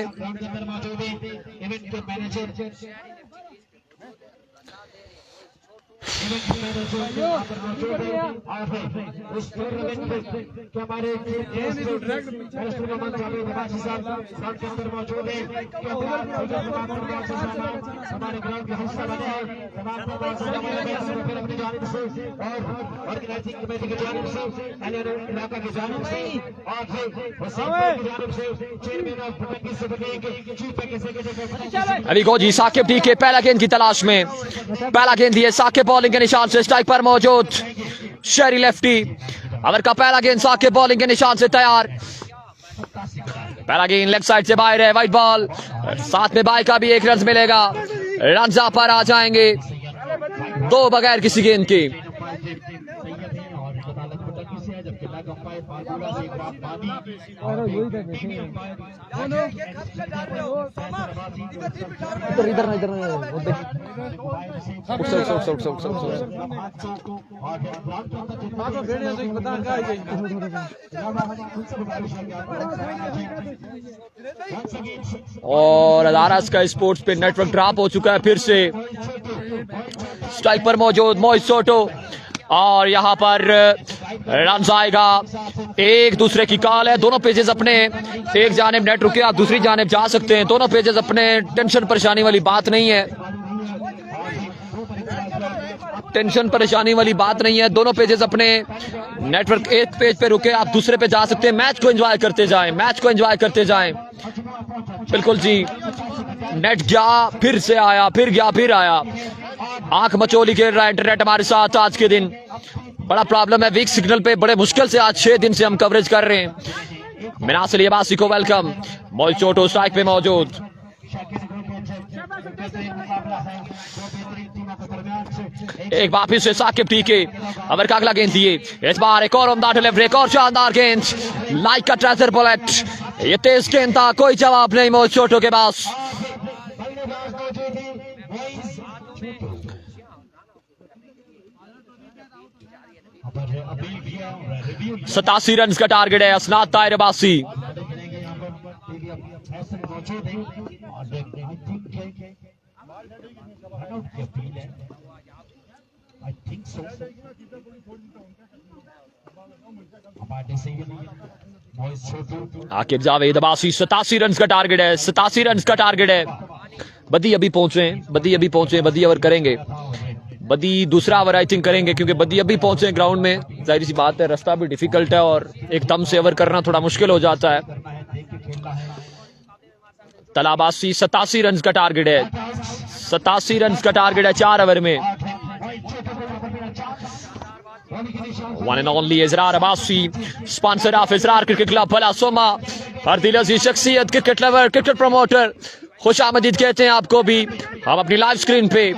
S3: अभी गोजी साकिब डी के पहला गेंद की तलाश में, पहला गेंद दिए साकिब बॉलिंग के निशान से, स्ट्राइक पर मौजूद शेरी लेफ्टी। ओवर का पहला गेंद साकिब बॉलिंग के निशान से तैयार, पहला गेंद लेग साइड से बाहर है, वाइट बॉल, साथ में बाई का भी 1 रन मिलेगा, रन पर आ जाएंगे 2 बगैर किसी गेंद के। और अदारा का स्पोर्ट्स पे नेटवर्क ड्रॉप हो चुका है फिर से। स्ट्राइक पर मौजूद मोइज सोटो और यहां पर रन आएगा, एक दूसरे की कॉल है, दोनों पेजेस अपने, एक जानिब नेट रुके आप दूसरी जानिब जा सकते हैं, दोनों पेजेस अपने, टेंशन परेशानी वाली बात नहीं है, टेंशन परेशानी वाली बात नहीं है, दोनों पेजेस अपने, नेटवर्क एक पेज पे रुके आप दूसरे पे जा सकते हैं। मैच को एंजॉय करते जाएं, मैच को एंजॉय करते जाएं। बिल्कुल जी, नेट गया फिर से आया, फिर गया फिर आया, आंख मचोली खेल रहा है इंटरनेट हमारे साथ आज के दिन, बड़ा प्रॉब्लम है, वीक सिग्नल पे बड़े मुश्किल से आज 6 दिन से हम कवरेज कर रहे हैं। मिनासिल अब्बासी को वेलकम, मॉल चोटो स्ट्राइक पे मौजूद, एक वापिस से साकिब टीके, ओवर का अगला गेंद दिए, इस बार एक और उम्दा डिलीवरी, एक और शानदार गेंद, लाइक का ट्रेजर बुलेट, ये तेज गेंद था, कोई जवाब नहीं मॉल चोटो के पास। 87 रन का टारगेट है असनाद ताहिर अब्बासी। आकिब जावेद अब्बासी 87 रन का टारगेट है, 87 रन का टारगेट है। बदी अभी पहुंचे, बदी ओवर करेंगे, बदी दूसरा ओवर आई थिंक करेंगे क्योंकि बदी अभी पहुंचे ग्राउंड में, जाहिर सी बात है रास्ता भी डिफिकल्ट है और एकदम से ओवर करना थोड़ा मुश्किल हो जाता है। तलाबासी 87 रन का टारगेट है, 87 रन का टारगेट है 4 ओवर में। One and only Israr Abbasi, sponsor of Israr cricket club भला सोमा, हर दिल अजीज शख्सियत, क्रिकेट लवर, क्रिकेट प्रमोटर, खुश आमदीद कहते हैं आपको भी हम अपनी लाइव स्क्रीन पे।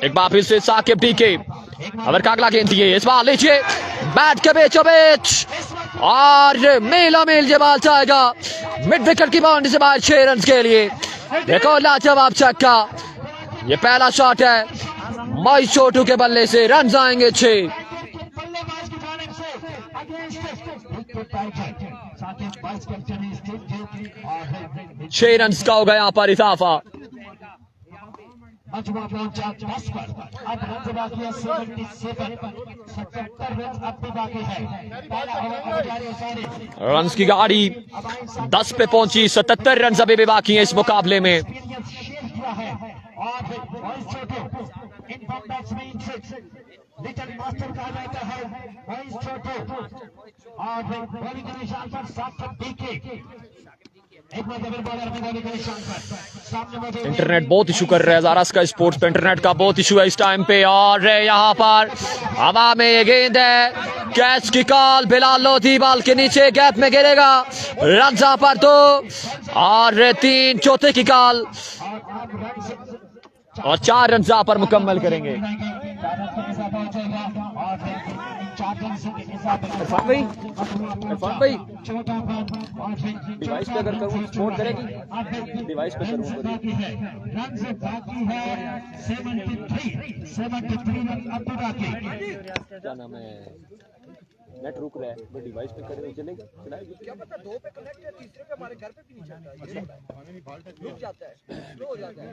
S3: एक बार फिर से साकिब टीके, ओवर का अगला गेंद दिए, इस बार लीजिए बैट के बीचों बीच और मेला मेल ये बाल जाएगा मिड विकेट की बाउंड्री से बाहर 6 रन के लिए। देखो लाजवाब छक्का, ये पहला शॉट है मई छोटू के बल्ले से, रन आएंगे 6। छह रन का होगा यहाँ पर इजाफा। रन की गाड़ी 10 पे पहुंची, 77 रन अभी भी बाकी हैं इस मुकाबले में। इंटरनेट बहुत इशू कर रहा है ज़ारा स्काई स्पोर्ट्स पे, इंटरनेट का बहुत इशू है इस टाइम पे। और यहाँ पर हवा में ये गेंद है, कैच की कॉल, बिलाल लोधी बॉल के नीचे गैप में गिरेगा, रन यहाँ पर 2 और 3, चौथे की कॉल और 4 रन यहाँ पर मुकम्मल करेंगे। इरफान भाई डिवाइस पे अगर करूँ सपोर्ट करेगी, डिवाइस पे करूँ क्या नाम है, नेट रुक रहा है, वो डिवाइस पे करें चलेगा, चलाएगी क्या पता, 2 पे कनेक्ट है, तीसरे पे हमारे घर पे भी नहीं चलता, रुक जाता है, स्लो हो जाता है।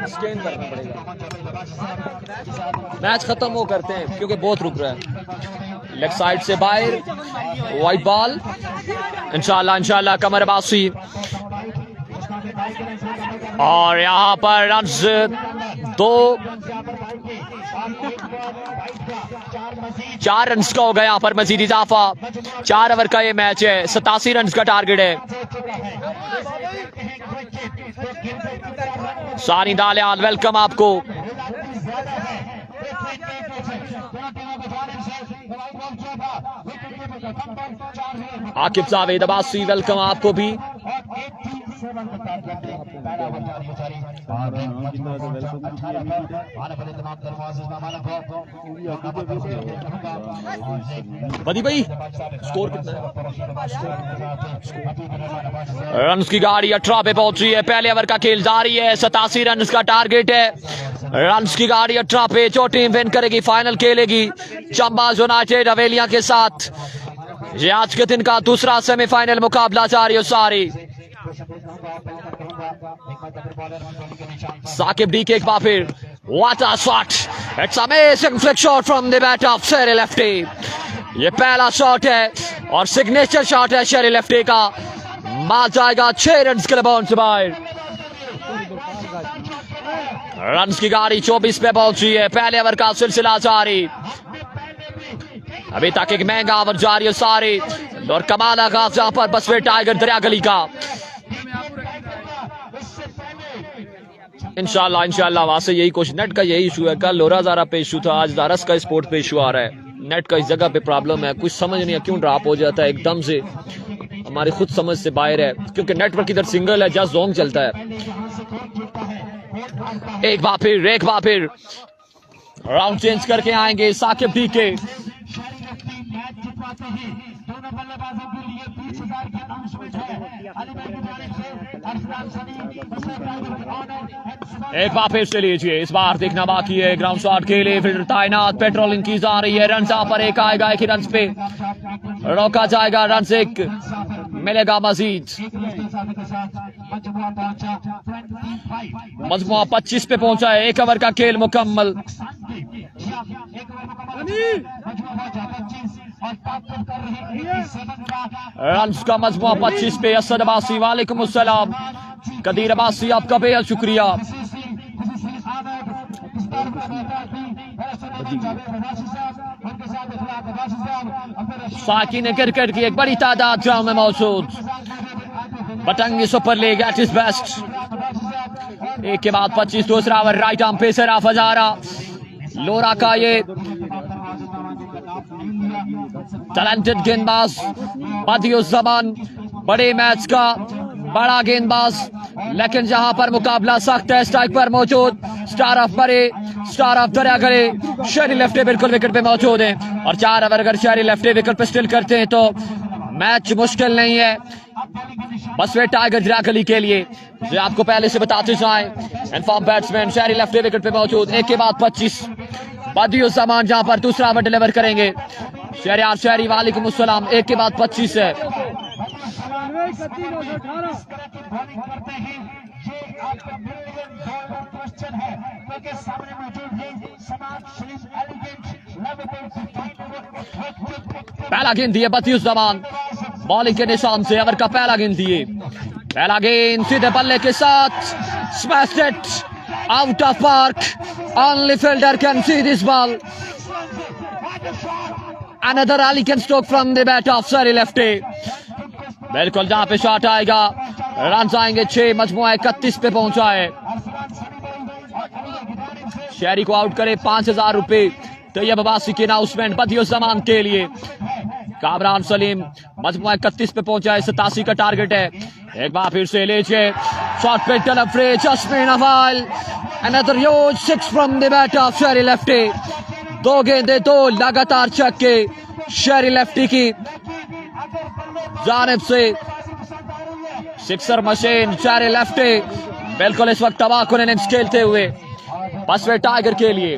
S3: स्कैन करना पड़ेगा, मैच खत्म वो करते हैं क्योंकि बहुत रुक रहा है। लेग साइड से बाहर वाइट बॉल, इंशाल्लाह कमर अब्बासी और यहाँ पर रन्स 2, 4 रन्स का हो गया यहाँ पर मजीद इजाफा। 4 ओवर का ये मैच है, 87 रन्स का टारगेट है। सानी दालियाल वेलकम आपको। आकिब जावेद अब्बासी वेलकम आपको भी। बदी भाई स्कोर कितना है? रन्स की गाड़ी 18 पे पहुंची है, पहले ओवर का खेल जारी है, 87 रन्स का टारगेट है। रन्स की गाड़ी 18 पे, जो टीम विन करेगी फाइनल खेलेगी चंबा यूनाइटेड हवेलियां के साथ। ये आज के दिन का दूसरा सेमीफाइनल मुकाबला जारी है सारी। साकिब डी के एक बार फिर, what a shot, it's amazing flick shot from the bat of Sheri lefty. ये पहला शॉट है और सिग्नेचर शॉट है शेरी लेफ्टी का, मार जाएगा 6 रन के लिए बाउंस बाहर। रन्स की गाड़ी 24 पे पहुंची है, पहले ओवर का सिलसिला जारी। अभी तक एक महंगा ओवर जारी है सारी और कमाल आगाज जहां पर बसवे टाइगर दरिया गली का। इंशाल्लाह वहां से यही कोशिश। नेट का यही इशू है, कल लोरा ज़ारा पे इशू था, आज ज़ारा का स्पोर्ट पे इशू आ रहा है। नेट का इस जगह पे प्रॉब्लम है, कुछ समझ नहीं है क्यों ड्रॉप हो जाता है एकदम से, हमारी खुद समझ से बाहर है क्योंकि नेटवर्क इधर सिंगल है, जस्ट जोन चलता है। एक बार फिर राउंड चेंज करके आएंगे साकिब डी के। एक बार फिर से लीजिए, इस बार देखना बाकी है। ग्राउंड शॉट के लिए फिल्डर तैनात, पेट्रोलिंग की जा रही है। रन यहाँ पर एक आएगा, एक ही रन पे रोका जाएगा, रन से एक मिलेगा मजीद। मजमुआ 25 पे पहुंचा है, 1 ओवर का खेल मुकम्मल। रन का मजमुआ 25 पे। असद अब्बासी वालेकुम अस्सलाम, कदीर अब्बासी आपका बेहद शुक्रिया। साकिन क्रिकेट की एक बड़ी तादाद ग्राउंड में मौजूद। Batangi super league eight is best. एक के बाद 25, दूसरा over right arm pacer of Hazara Lora का ये टैलेंटेड गेंदबाज बदियुज़्ज़मान, बड़े मैच का बड़ा गेंदबाज, लेकिन जहां पर मुकाबला सख्त है। स्ट्राइक पर मौजूद स्टार ऑफ बड़े, स्टार ऑफ दरिया गले शेरी लेफ्टी बिल्कुल विकेट पे मौजूद है। और 4 ओवर अगर शेरी लेफ्टी विकेट पे स्टिल करते हैं तो मैच मुश्किल नहीं है बस वे टाइगर दरिया गली के लिए। जो आपको पहले से बताते जाएं, इनफॉर्म बैट्समैन शेरी लेफ्टी विकेट पे मौजूद। 1 के बाद 25 बदियुज़्ज़मान जहां पर दूसरा ओवर डिलीवर करेंगे। शेरी वालेकुम अस्सलाम। 1 के बाद 25 है। पहला गेंद दिए बदियुज़्ज़मान, बॉलिंग के निशान से ओवर का पहला गेंद दिए। पहला गेंद सीधे बल्ले के साथ, smashed it out of park. Only fielder can see this ball. Another elegant stroke from the bat of Sherry Lefty. बिल्कुल जहां पे शॉट आएगा रन आएंगे 6, मजमुआ 31 पे पहुंचा है। शेरी को आउट करे 5000 रुपए तैयब अब्बासी के अनाउंसमेंट बदियुज़्ज़मान के लिए। कामरान सलीम मजमुआ 31 पे पहुंचा है, 87 का टारगेट है। एक बार फिर से लीजिए शॉट पे टलफ्रे jasmine अवाल। Another huge 6 from the bat of Sherry Lefty. 2 गेंदे 2 लगातार छक्के शेरी लेफ्टी की जानिब से। सिक्सर मशीन शेरी लेफ्टी बिल्कुल इस वक्त तबाकुन इनिंग्स खेलते हुए बसवे टाइगर के लिए।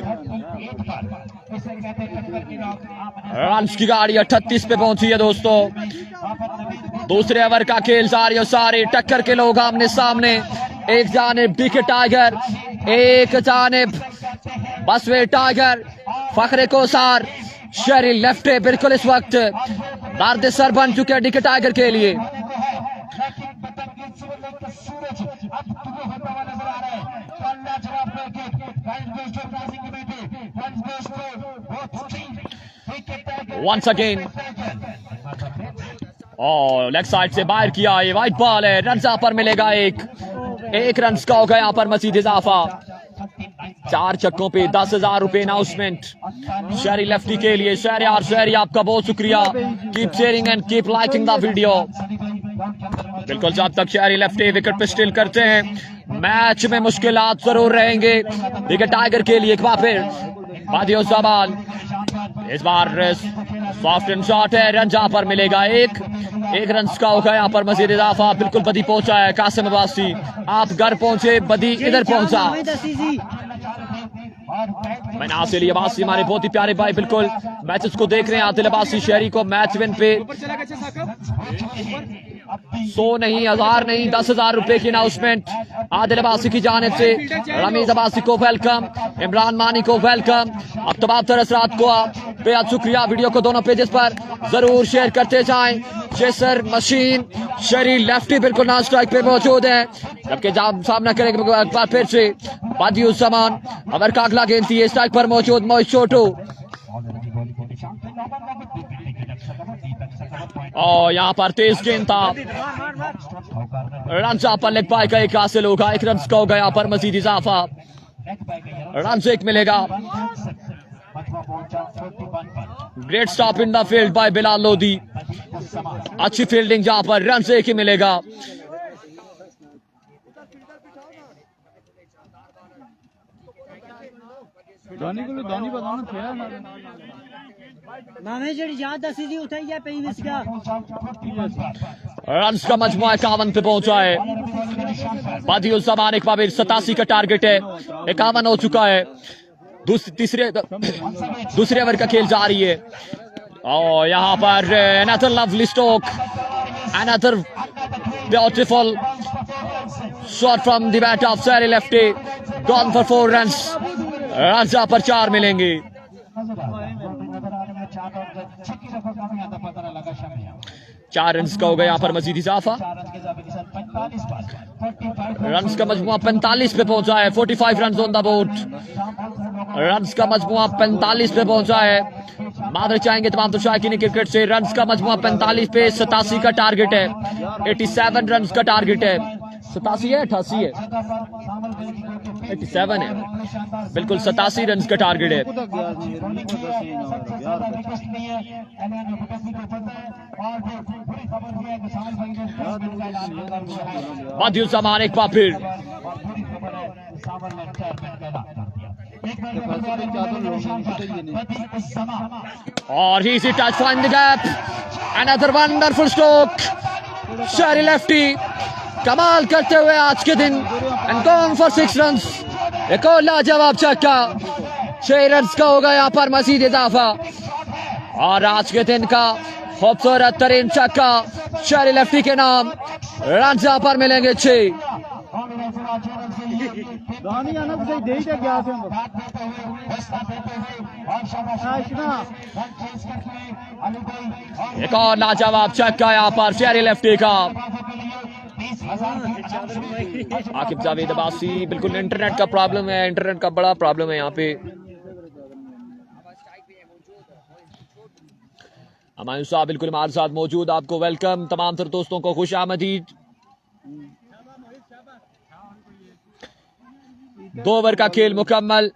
S3: रन्स की गाड़ी 38 पे पहुंची है दोस्तों। दूसरे ओवर का खेल सारी सारी टक्कर के लोग आमने सामने। एक जानिब डीके टाइगर, एक जानिब बसवे टाइगर, फखरे कोसार शेरी लेफ्टी बिल्कुल इस वक्त दर्द सर बन चुके हैं डीके टाइगर के लिए। वंस अगेन और लेग साइड से बाहर किया, ये वाइट बॉल है। रन पर मिलेगा एक रन का होगा यहाँ पर मजीद इजाफा। 4 छक्कों पे 10,000 रुपए अनाउंसमेंट शेरी लेफ्टी के लिए। शेरी आपका बहुत शुक्रिया। Keep sharing and keep liking the video. बिल्कुल जब तक शेरी लेफ्टी विकेट पे स्टिल करते हैं मैच में मुश्किलात जरूर रहेंगे विकेट टाइगर के लिए। एक बार फिर बदियुज़्ज़मान, इस बार सॉफ्ट एंड शॉट है। रन जहां पर मिलेगा एक रन का होगा यहाँ पर मजीद इजाफा। बिल्कुल बदी पहुंचा है कासिम अब्बासी, आप घर पहुंचे, बदी इधर पहुंचा। मैं नासिर अब्बासी हमारे बहुत ही प्यारे भाई बिल्कुल मैचेस को देख रहे हैं। आदिल अब्बासी शेरी को मैच विन पे 100 नहीं 1000 नहीं 10,000 रुपए की अनाउंसमेंट आदिल अब्बासी की जानिब से। रमीज अब्बासी को वेलकम, इमरान मानी को वेलकम। अब तमाम तरसरात को बेहद शुक्रिया। वीडियो को दोनों पेजेस पर जरूर शेयर करते जाएं। चेसर मशीन शेरी लेफ्टी बिल्कुल नॉन स्ट्राइक पे मौजूद है, जबकि जब सामना करेंगे एक बार फिर से बदियुज़्ज़मान। अवर का अगला गेंद थी स्ट्राइक पर मौजूद मोहित छोटू। और यहाँ पर तेज गेंद था। रन पर लेग पाई का एक हासिल होगा, 1 रन का होगा यहाँ पर मजीद इजाफा। रन से 1 मिलेगा। Great stop in the field by Bilal Lodhi. अच्छी फील्डिंग जहां पर रन से 1 ही मिलेगा। रन का मजमुआ 51 पे पहुंचा है। बदियुज़्ज़मान एक बार 87 का टारगेट है, 51 हो चुका है। दूसरे ओवर का खेल जारी है और यहाँ पर another lovely stroke, another beautiful shot from the bat of Sheri lefty. Gone for 4 runs. Run पर 4 मिलेंगे। 4 रन का हो गया यहाँ पर मजीद इजाफा। रन का मजमुआ 45 पे पहुंचा है। 45 run on the board. Run का मजमुआ 45 पे पहुंचा है। मादर चाहेंगे तमाम तो शायकीन क्रिकेट से। रन का मजमुआ 45 पे 87 का टारगेट है। 87 रन का टारगेट है। 87 है 88 है 87 है बिल्कुल 87 रन का टारगेट है। बदियुज़्ज़मान एक बार फिर और he is touch find the gap. Another wonderful stroke. Sheri lefty कमाल करते हुए आज के दिन एंड गॉन फॉर 6 रन। एक और लाजवाब छक्का। 6 रन का होगा यहाँ पर मजीद इजाफा और आज के दिन का खूबसूरत तरीन छक्का शेरी लेफ्टी के नाम। रन यहाँ पर मिलेंगे 6। एक और लाजवाब छक्का यहाँ पर शेरी लेफ्टी का। आकिब जावेद अब्बासी बिल्कुल इंटरनेट का प्रॉब्लम है, इंटरनेट का बड़ा प्रॉब्लम है यहाँ पे। हमायूं साहब बिल्कुल हमारे साथ मौजूद, आपको वेलकम, तमाम तर दोस्तों को खुश आमदीद। 2 ओवर का खेल मुकम्मल।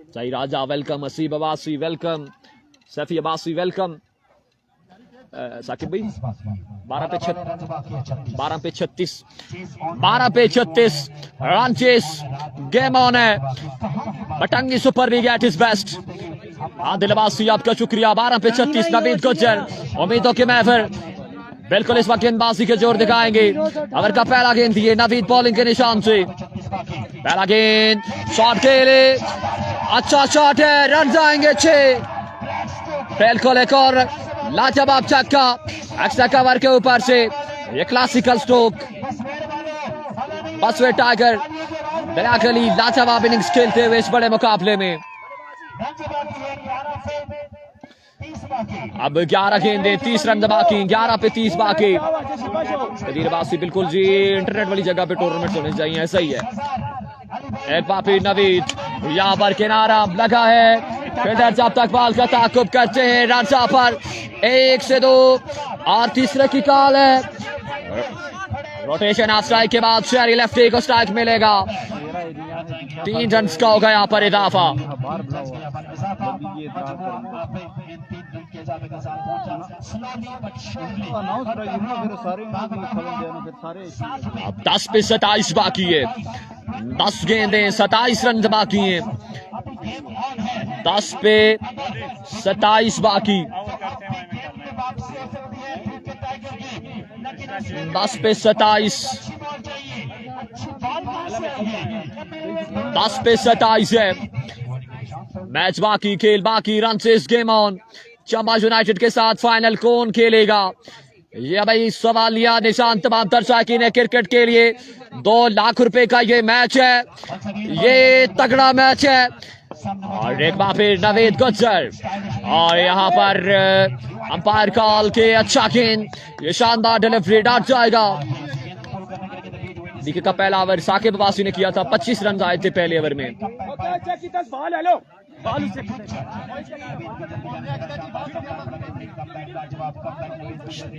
S3: सही Raja welcome, Aseeb Abbasi welcome, Saifi Abbasi welcome. Saqib भाई 12 पे 36 रन चेस, गेम ऑन है। Batangi super league eight is best. Adil Abbasi आपका शुक्रिया। 12 पे 36 नवीद गुज्जर, उम्मीदों के महफिल बिल्कुल इस वक्त गेंदबाजी के जोर दिखाएंगे। ओवर का पहला गेंद दिए नवीद बॉलिंग के निशान से। पहला गेंद शॉट के लिए, अच्छा शॉट है, रन जाएंगे 6। बिल्कुल एक और लाजवाब छक्का एक्स्ट्रा कवर के ऊपर से। ये क्लासिकल स्ट्रोक। बसवे टाइगर बिलाकली लाजवाब इनिंग्स खेलते हुए इस बड़े मुकाबले में। अब 11 गेंदे, 30 रन बाकी, 11 पे 30 बाकी। कदीर अब्बासी बिल्कुल जी इंटरनेट वाली जगह पे टूर्नामेंट होने चाहिए, ऐसा ही है। एक बार फिर नवीद यहाँ पर किनारा लगा है, फिर जब तक बॉल का ताकुब करते हैं रनसा पर 1 से 2 और तीसरे की कॉल है। रोटेशन ऑफ स्ट्राइक के बाद शेरी लेफ्टी को स्ट्राइक मिलेगा। 3 रन का होगा यहाँ पर इजाफा। अब 10 पे 27 बाकी है। 10 गेंदें, 27 रन बाकी हैं। 10 पे 27 बाकी। 10 पे 27, 10 पे 27 है। मैच बाकी, खेल बाकी, रन से इस गेम ऑन। चंबा यूनाइटेड के साथ फाइनल कौन खेलेगा, ये भाई सवालिया निशान तमाम दर्शकीन है क्रिकेट के लिए। 2 लाख रुपए का ये मैच है, ये तगड़ा मैच है। और एक बार फिर नवीद गुज्जर, और यहाँ पर अंपायर कॉल के अच्छा गेंद, ये शानदार डिलीवरी डाट जाएगा। देखिए का पहला ओवर साकिब अब्बासी ने किया था, 25 रन आए थे पहले ओवर में।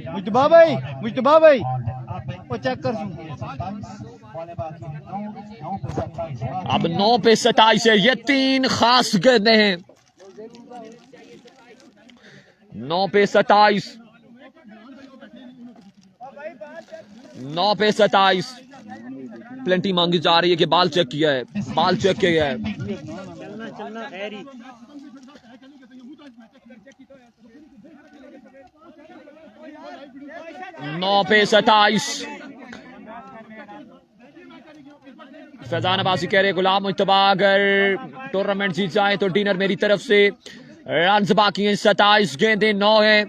S4: मुश्तबा भाई वो चेक कर।
S3: अब 9 पे 27 है। ये 3 खास गेंदें हैं। 9 पे 27, 9 पे 27। प्लेंटी मांगी जा रही है कि बाल चेक किया है, बाल चेक किया है।
S4: चलना हैरी
S3: 9 पे 27। फैजान अब्बासी कह रहे गुलाम मुश्तबा अगर टूर्नामेंट जीत जाए तो डिनर मेरी तरफ से। रन बाकी हैं 27, गेंदें 9 हैं।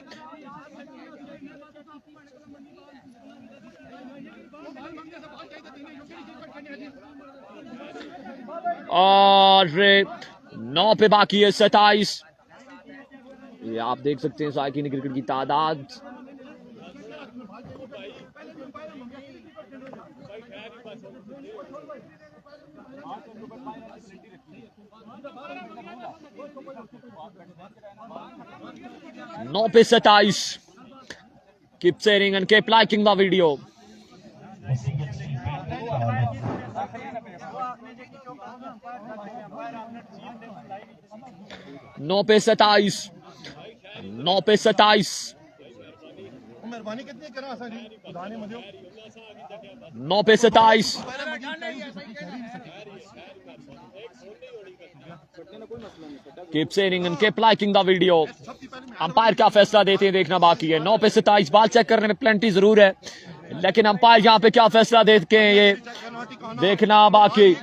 S3: और 9 पे बाकी है 27। ये आप देख सकते हैं साइकिल क्रिकेट की तादाद। नौ पे 27। Keep sharing and keep liking the video. नौ पे 27, 9 पे 27। 9 पे 27। Keep sharing and keep liking the video. Umpire क्या फैसला देते हैं देखना बाकी है। 9 पे 27, बाल चेक करने में प्लेंटी जरूर है, लेकिन अंपायर यहाँ पे क्या फैसला देते हैं ये देखना बाकी।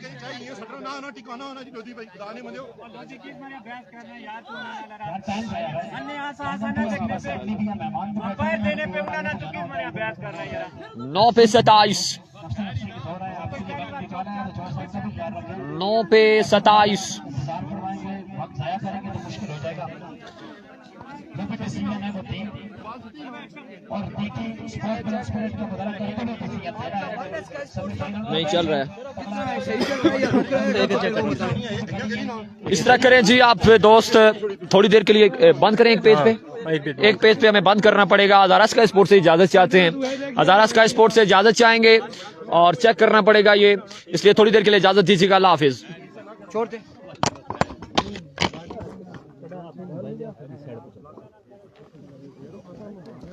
S3: नौ पे 27, 9 पे 27।
S2: डिप्टी सीएम है मुद्दे और देखिए स्पोर्ट्समैन स्पिरिट का मुजाहरा करते हुए तस्वीर दे रहा है
S1: नहीं चल रहा है।
S3: इस तरह करें जी आप दोस्त, थोड़ी देर के लिए बंद करें एक पेज पे। एक पेज पे हमें बंद करना पड़ेगा। हजारा स्काई स्पोर्ट से इजाजत चाहते हैं, हजारा स्काई स्पोर्ट से इजाजत चाहेंगे और चेक करना पड़ेगा ये, इसलिए थोड़ी देर के लिए इजाजत दीजिएगा। अल्लाह हाफिज।
S1: छोड़ दे।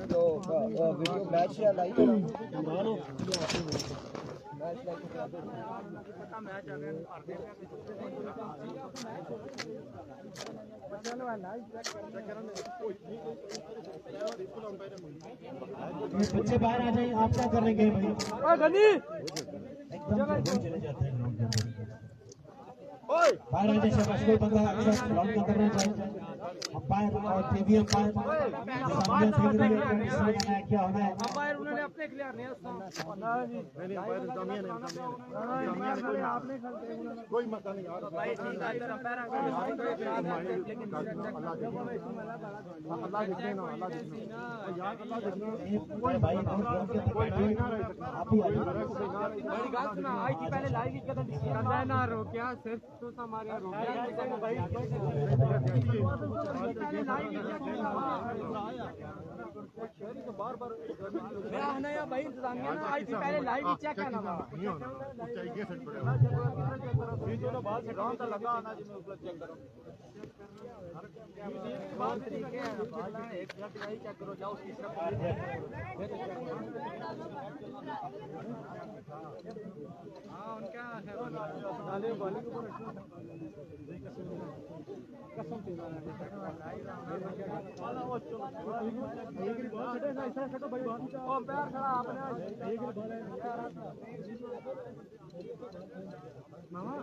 S1: तो वीडियो मैच या लाइव
S2: बच्चे बाहर आ जाइए, आप क्या करेंगे भाई? एकदम चले जाते हैं ग्राउंड के अंदर। बाहर आ जाइए, शाबाश। कोई बंदा अच्छा ग्राउंड के अंदर नहीं जाए। अंपायर और टीवी अंपायर सामने देख रहे हैं क्या होना है।
S4: अंपायर उन्होंने अपने क्लियर नहीं आपने कोई मसला नहीं यार भाई ठीक है इधर अंपायर लेकिन अल्लाह देखते ना, अल्लाह देखते यार, अल्लाह देखते
S2: कोई भाई ग्राउंड के अंदर आप ही आइए।
S4: बड़ी बात सुना आई थी पहले लाइव की कदम करना ना रोकिया सिर्फ तो हमारे रोकिया भाई बार-बार या भाई इंतजामिया ना आई थी पहले लाइव ही चेक करना नहीं होना चाहिए सेट पड़ेगा ये जो बाल से गांव तक लगा आना जिसमें ऊपर चेक करो बात तरीके है बाल एक मिनट यही चेक करो जाओ उसकी तरफ हां उनका है डाले वाले को कसम से ओ पैर खड़ा आपने मामा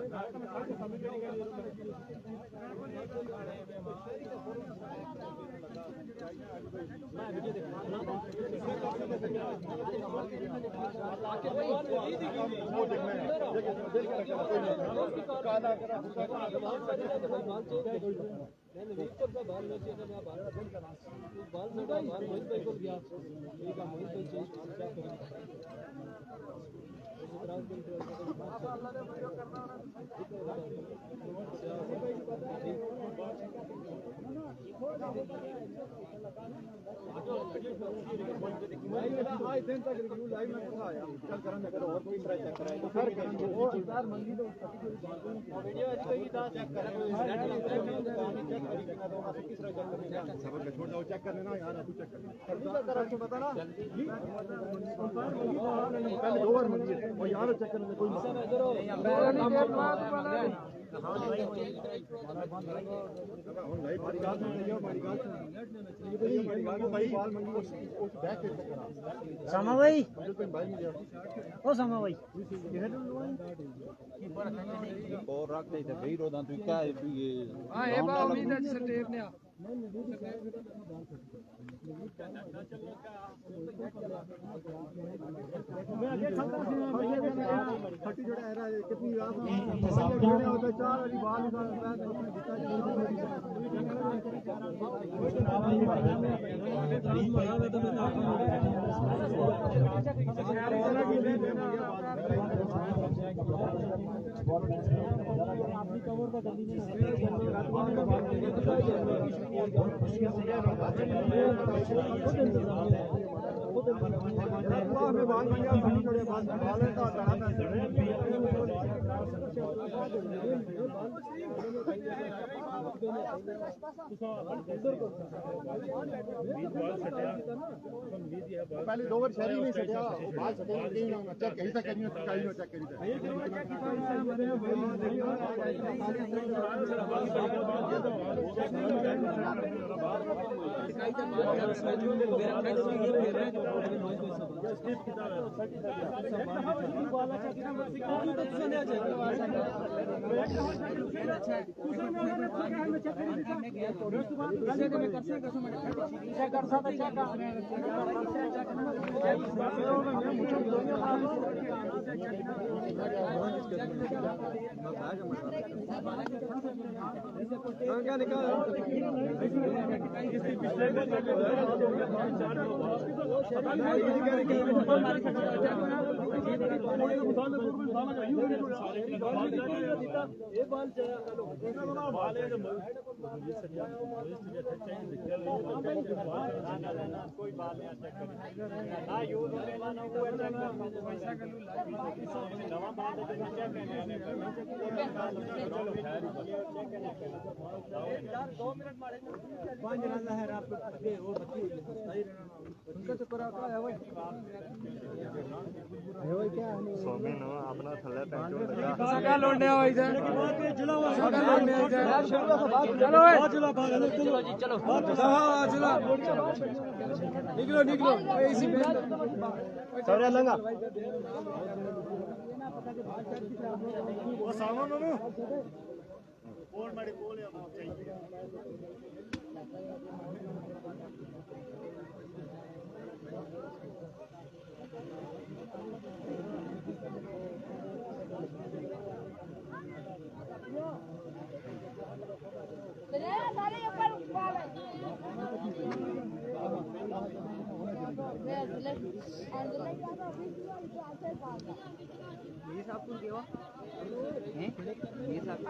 S4: चेक करने ना यार तू चेक कर पता ना पहले 2 बार मंगी और यार चेक करने में कोई
S2: सामा भाई ओ सामा भाई
S5: और रख दे थे भाई रोदा तू क्या है तू ये
S4: हां ये बा उम्मीद है सटेप ने फटी जोड़ा है कितनी याद होता 4 वाली बाल पहले 2 बार शरीर नहीं सटिया बाल सटे नहीं ना चेक कहीं तक कहीं चेक करी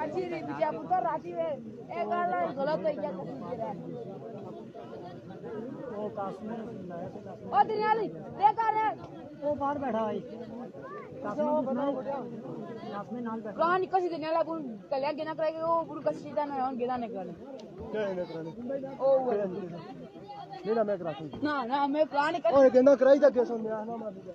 S6: अच्छी रीत क्या पुत्र राशि में एक गलत हो गया ओ दिनाली देखा रे
S7: वो बाहर बैठा है
S6: कहानी कसी दिनाला पुन कल्याण गिना करेगा वो पुन कसी जाना है और गिना नहीं करने ओ
S7: नहीं मैं करा दूं
S6: ना मैं कहानी कर
S7: ओए गेंदा कराई था कैसे मैं ना मार दिया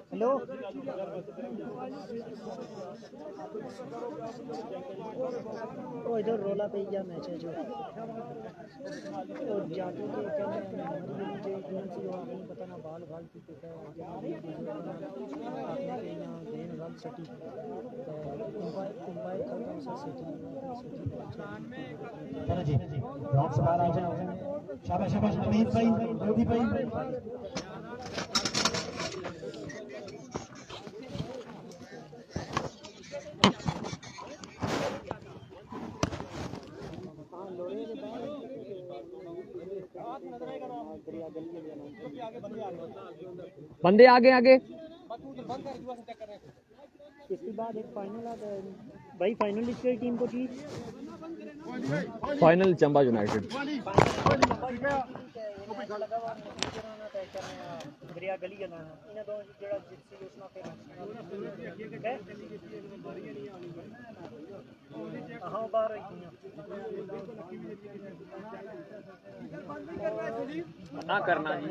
S7: हेलो वो इधर रोला पे गया मैच है जो और जादू के क्या मुझे कौन सी आपने पता ना बाल बाल की है आपने के यहाँ गेम रन सटी कंबाइन का कौन सा सटी
S2: चलो जी ब्लॉक से बाहर आ जाओ शाबाश शाबाश नवीन भाई मोदी भाई
S3: बंदे आगे आगे
S7: इसके बाद एक फाइनल आता है भाई फाइनल इसकी टीम को थी
S3: फाइनल चंबा यूनाइटेड
S7: दरिया गली का नाम इन दोनों जेड़ा जितसी उसना फिर हां बाहर आई
S3: ना करना जी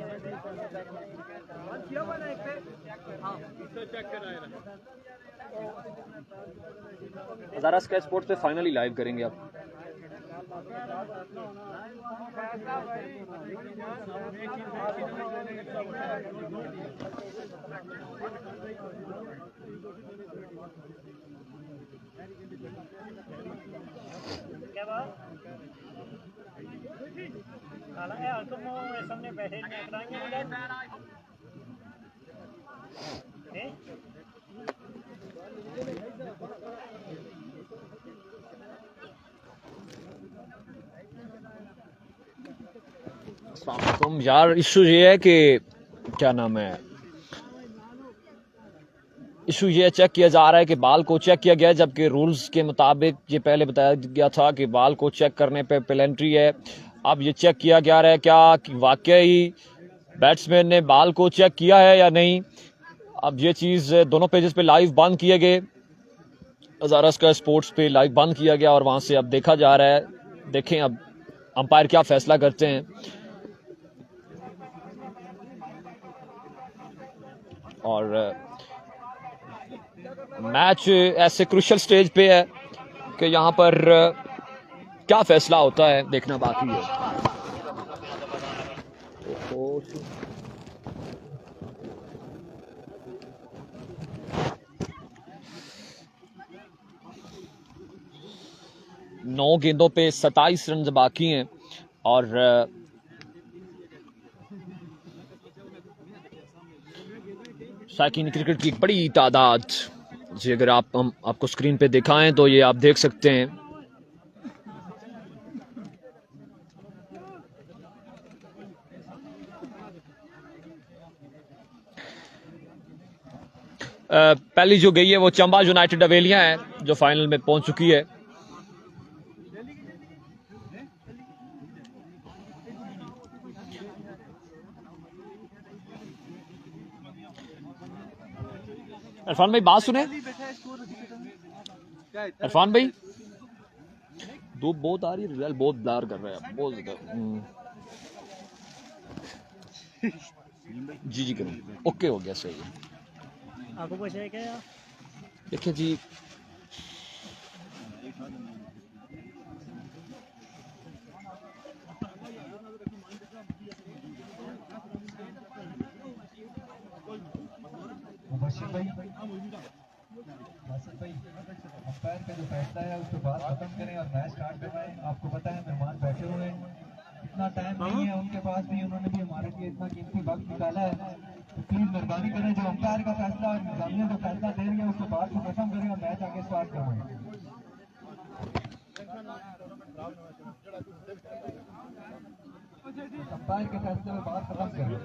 S3: हज़ारा स्काई स्पोर्ट्स पे फाइनली लाइव करेंगे आप
S7: क्या बात खाला है तुम सामने बैठे नहीं कराएंगे
S3: अस्सलाम वालेकुम यार इशू ये है कि क्या नाम है इशू ये चेक किया जा रहा है कि बाल को चेक किया गया है, जबकि रूल्स के मुताबिक ये पहले बताया गया था कि बाल को चेक करने पे पेनल्टी है। अब ये चेक किया जा रहा है क्या कि वाकई बैट्समैन ने बाल को चेक किया है या नहीं। अब ये चीज़ दोनों पेजेस पे लाइव बंद किए गए, हज़ारा स्काई स्पोर्ट्स पे लाइव बंद किया गया और वहाँ से अब देखा जा रहा है। देखें अब अंपायर क्या फैसला करते हैं। और मैच ऐसे क्रूशियल स्टेज पे है कि यहाँ पर क्या फैसला होता है देखना बाकी है। नौ गेंदों पे 27 रन बाकी हैं और साइकिल क्रिकेट की एक बड़ी तादाद, जी अगर आपको स्क्रीन पे दिखाएं तो ये आप देख सकते हैं। पहली जो गई है वो चंबा यूनाइटेड हवेलियां है जो फाइनल में पहुंच चुकी है। इरफान भाई बात सुने, इरफान भाई धूप बहुत आ रही है, रिजल्ट बहुत ब्लर कर रहा है बहुत ज्यादा। जी जी करें, ओके हो गया, सही है।
S7: आपको कुछ है क्या?
S3: देखिए जी
S8: अंपायर का जो फैसला है उसके बाद खत्म करें और मैच स्टार्ट करवाएं। आपको पता है मेहमान बैठे हुए हैं, इतना टाइम नहीं है उनके पास भी, उन्होंने भी हमारे लिए इतना कीमती वक्त निकाला है। तो प्लीज मेहरबानी करें, जो अंपायर का फैसला और इंतजामिया जो फैसला दे रही है उसके बाद को खत्म करें और मैच आगे स्टार्ट करवाएं। अंपायर के फैसले में बात खत्म करें,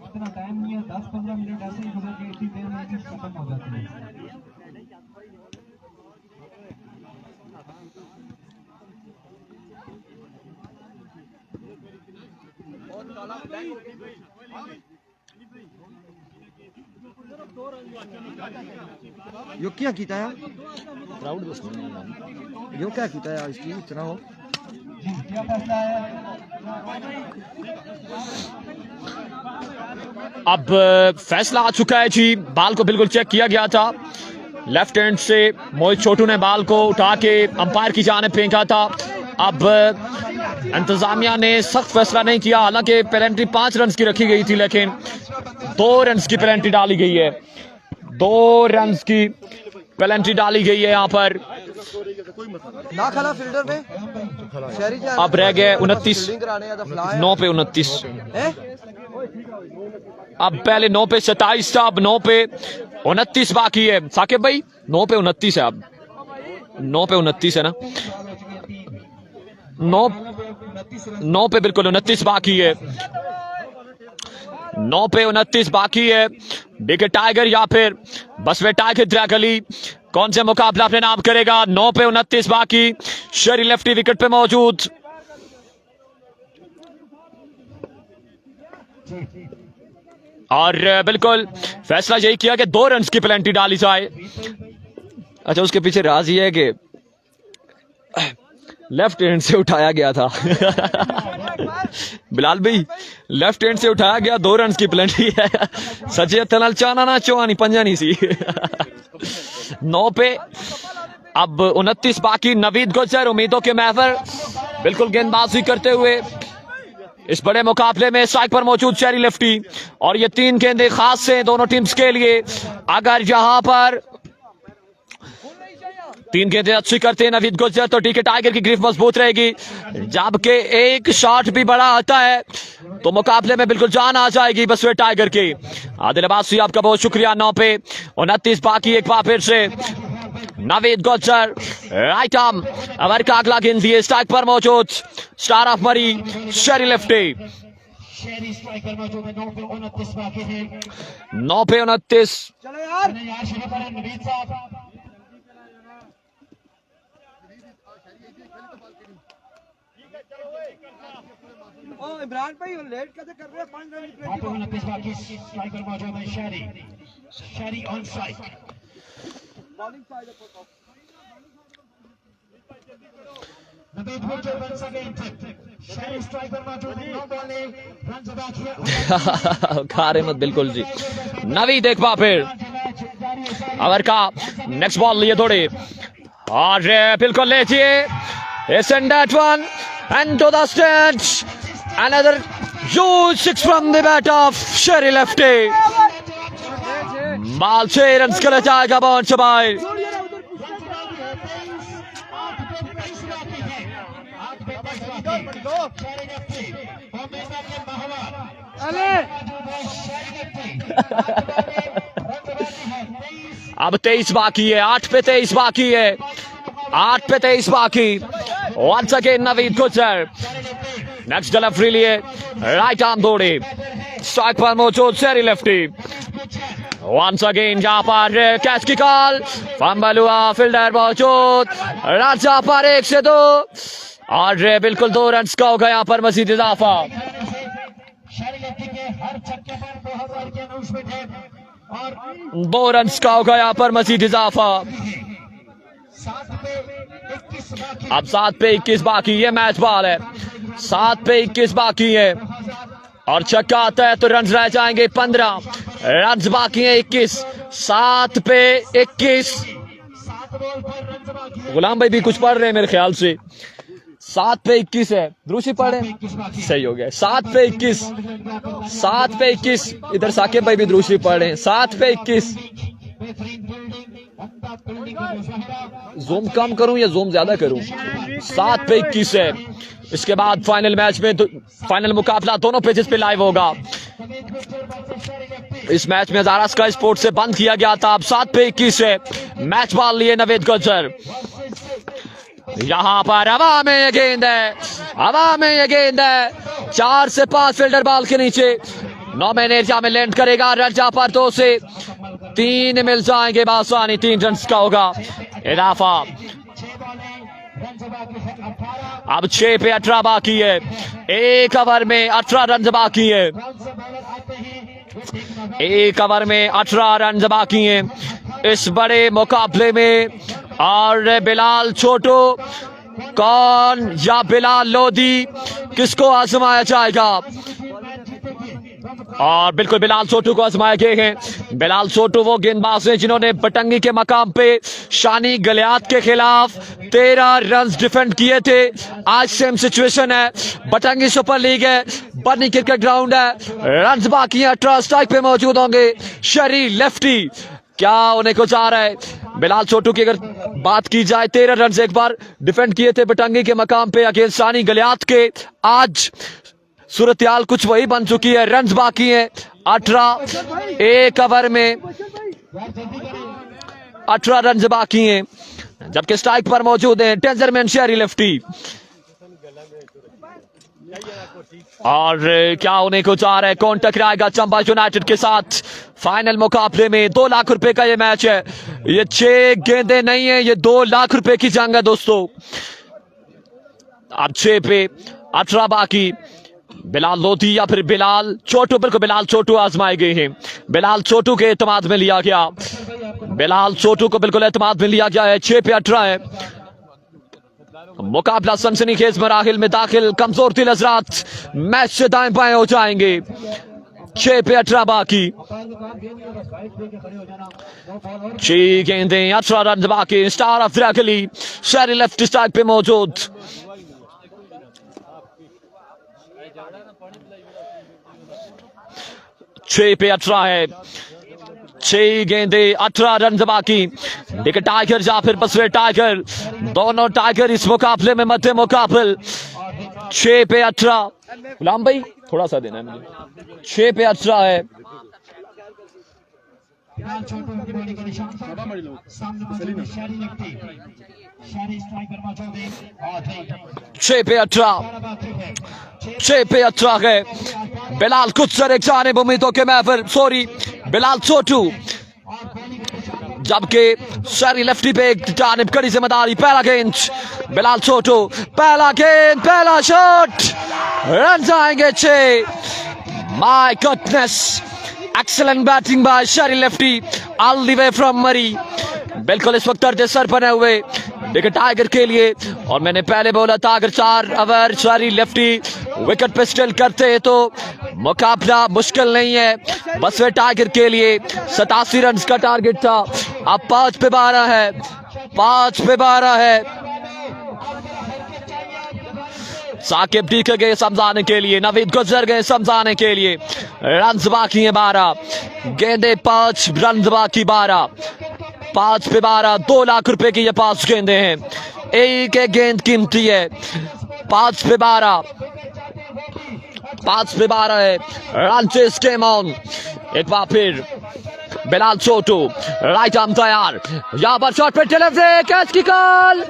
S8: इतना टाइम नहीं है, 10-15 मिनट ऐसे ही गुजर के इतनी देर में खत्म हो जाती है।
S1: यो क्या कीता है,
S3: क्राउड
S1: यो क्या कीता है इसकी इतना हो।
S8: जी क्या फैसला है?
S3: अब फैसला आ चुका है जी, बाल को बिल्कुल चेक किया गया था। लेफ्ट हैंड से मोहित छोटू ने बाल को उठा के अंपायर की जानिब फेंका था। अब इंतजामिया ने सख्त फैसला नहीं किया, हालांकि पेनल्टी 5 रन की रखी गई थी, लेकिन 2 रन की पेनल्टी डाली गई है। 2 रन की पेनल्टी डाली गई है यहाँ पर।
S1: ना खला फील्डर में शहरी जा,
S3: अब रह गए 29, 9 पे 29। अब पहले 9 पे 27 था, अब 9 पे 29 बाकी है। साकिब भाई 9 पे 29 है, अब 9 पे 29 है ना, 9 पे बिल्कुल 29 बाकी है। 9 पे 29 बाकी है। बिग टाइगर या फिर बसवे टाइगर ड्रैगली, कौन से मुकाबला अपने नाम करेगा। 9 पे 29 बाकी, शेरी लेफ्टी विकेट पे मौजूद। और बिल्कुल फैसला यही किया कि 2 रन की पेनल्टी डाली जाए। अच्छा, उसके पीछे राज ये है कि लेफ्ट हैंड से उठाया गया था बिलाल भाई, लेफ्ट हैंड से उठाया गया, 2 रन की पेनल्टी है। सचे तनल चाना ना चौहानी पंजा नहीं सी। 9 पे अब 29 बाकी। नवीद गुजर उम्मीदों के महवर बिल्कुल गेंदबाजी करते हुए इस बड़े मुकाबले में स्ट्राइक पर मौजूद शेरी लेफ्टी, और ये 3 गेंदें खास हैं दोनों टीम्स के लिए। अगर यहां पर 3 गेंदें अच्छी करते हैं नवीद गुजर तो टीके टाइगर की ग्रिप मजबूत रहेगी, जबकि एक शॉट भी बड़ा आता है तो मुकाबले में बिल्कुल जान आ जाएगी बसवे टाइगर की। आदिल अब्बासी आपका बहुत शुक्रिया। 9 पे 29 बाकी, एक बार फिर से नवीद गुजर राइट आर्म अवर का अगला गेंद दिए स्ट्राइक पर मौजूद स्टार ऑफ मरी शेरी लेफ्टी।
S2: शहरी स्ट्राइकर मौजूद है। 9 पे 29 बाकी है।
S3: 9 पे 29।
S4: चलो यार
S2: यार शुरू करें नवीद साहब।
S4: ओ इमरान भाई लेट कैसे कर रहे हैं 5 रन
S2: 9 पे 29 बाकी स्ट्राइकर मौजूद है। शहरी on strike.
S4: Bowling side
S2: Naveed butcher once again शहरी स्ट्राइकर मौजूद है। 9 बॉलें रन बाकी है।
S3: खा रहे मत बिल्कुल जी। नवीद एक बार फिर अवर का नेक्स्ट बॉल लिए दौड़े और बिल्कुल लीजिए and that one and to the stand another huge six from the bat of Sherry Lefty. Ball 6 run के लिए जाएगा बॉल चबाई। अब 23 बाकी है। 8 पे 23 बाकी है। 8 पे 23 बाकी। वंस अगेन नवीद गुजर नेक्स्ट डिलीवरी लिए राइट आर्म दौड़े स्ट्राइक पर मौजूद शेरी लेफ्टी। वंस अगेन जहां पर कैच की कॉल फंबल हुआ फील्डर मौजूद रन जहां पर 1 से 2 और बिल्कुल 2 रन का होगा यहाँ पर मजीद इजाफा।
S2: हर छक्के पर 2000 के अनाउंसमेंट है और
S3: 2 रन का होगा यहाँ पर मजीद इजाफा।
S2: 7 पे 21 बाकी।
S3: अब 7 पे 21 बाकी। ये मैच बॉल है। 7 पे 21 बाकी है और छक्का आता है तो रन रह जाएंगे 15 रन बाकी है 21। 7 पे 21।
S2: 7 बॉल पर रन बाकी।
S3: गुलाम भाई भी कुछ पढ़ रहे हैं मेरे ख्याल से। 7 पे 21 है। द्रुशी पढ़े सही हो गया। 7 पे 21। 7 पे 21 इधर साकिब भाई भी द्रुशी पढ़ रहे हैं। 7 पे 21। जूम कम करूं या जूम ज्यादा करूं? 7 पे 21 है। इसके बाद फाइनल मैच में फाइनल मुकाबला दोनों पेजेस पे लाइव होगा। इस मैच में हजारा स्काई स्पोर्ट से बंद किया गया था। अब 7 पे 21 है। मैच बॉल लिए नवीद गुजर। यहाँ पर हवा में ये गेंद है। हवा में ये गेंद है। 4 से 5 फील्डर बॉल के नीचे 9 मैन एरिया में लैंड करेगा। रन जहाँ पर 2 से 3 मिल जाएंगे बासानी। 3 रन का होगा इजाफा। अब 6 पे 18 बाकी है। 1 ओवर में 18 रन बाकी है। 1 ओवर में 18 रन बाकी है इस बड़े मुकाबले में। और बिलाल छोटू कौन या बिलाल लोधी किसको आजमाया जाएगा? और बिल्कुल बिलाल छोटू को आजमाए गए हैं। बिलाल छोटू वो गेंदबाज हैं जिन्होंने बटंगी के मकाम पे शानी गलियात के खिलाफ 13 रन डिफेंड किए थे। आज सेम सिचुएशन है। बटंगी सुपर लीग है। बर्नी क्रिकेट ग्राउंड है। रन बाकी है। 18 स्ट्राइक पे मौजूद होंगे शेरी लेफ्टी। क्या होने को जा रहा है? बिलाल छोटू की अगर बात की जाए 13 रन एक बार डिफेंड किए थे बटंगी के मकाम पे अगेंस्ट शानी गलियात के। आज सूरत-ए-हाल कुछ वही बन चुकी है। रन बाकी है 18। 1 ओवर में 18 रन बाकी हैं जबकि स्ट्राइक पर मौजूद है टेंजरमैन शेरी लेफ्टी। और क्या होने को जा रहा है? कौन टकराएगा चंबा यूनाइटेड के साथ फाइनल मुकाबले में? 2 लाख रुपए का ये मैच है। ये 6 गेंदें नहीं है, ये 2 लाख रुपए की जंग है दोस्तों। अब 6 पे 18 बाकी। बिलाल लोधी या फिर बिलाल छोटू? बिल्कुल बिलाल छोटू आजमाए गए हैं। बिलाल छोटू के एतमाद में लिया गया। बिलाल छोटू को बिल्कुल एतमाद में लिया गया है। 6 पे 18 है। मुकाबला सनसनीखेज मराहिल में दाखिल। कमजोर दिल हजरात मैच से दाएं बाएं हो जाएंगे। 6 पे 18 बाकी। 6 गेंदें 18 रन बाकी। स्टार ऑफ द गली शेरी लेफ्ट स्ट्राइक पे मौजूद। 6 पे 18 है। 6 गेंदें 18 रन बाकी। देखिए टाइगर या फिर बसरे टाइगर, दोनों टाइगर इस मुकाबले में मध्य मुकाबल। 6 पे 18। गुलाम भाई थोड़ा सा देना है मुझे। 6 पे 18 है।
S2: फिलहाल छोटू की बॉलिंग का निशान सामने मौजूद है शहरी लेफ्टी शहरी स्ट्राइकर मौजूद है और
S3: 6 पे 18 6 पे 18 है। बिलाल कुछ सर एक जानिब उम्मीदों के महफिल सॉरी बिलाल छोटू, जबकि शहरी लेफ्टी पे एक जानिब कड़ी जिम्मेदारी। पहला गेंद बिलाल छोटू, पहला गेंद, पहला शॉट, रन जाएंगे 6। My goodness, excellent batting by शहरी lefty all the way from Murree. बिल्कुल इस वक्त दर्द सर बने हुए विकेट टाइगर के लिए, और मैंने पहले बोला था अगर 4 ओवर शहरी लेफ्टी विकेट पे स्टिल करते तो मुकाबला मुश्किल नहीं है। बस वे टाइगर के लिए 87 रन का टारगेट था, अब 5 पे 12 है, 5 पे 12 है। साकिब टीके गए समझाने के लिए, नवीद गुजर गए समझाने के लिए। रन बाकी है 12, गेंदे 5, रन बाकी 12, 5 पे 12। 2 लाख रुपए की ये 5 गेंदे हैं, एक एक गेंद कीमती है। 5 पे 12, 5 पे 12 है। Run chase came on. एक बार फिर बिलाल छोटू, राइट आर्म तैयार, यहां पर शॉट पे डिलीवरी, कैच की कॉल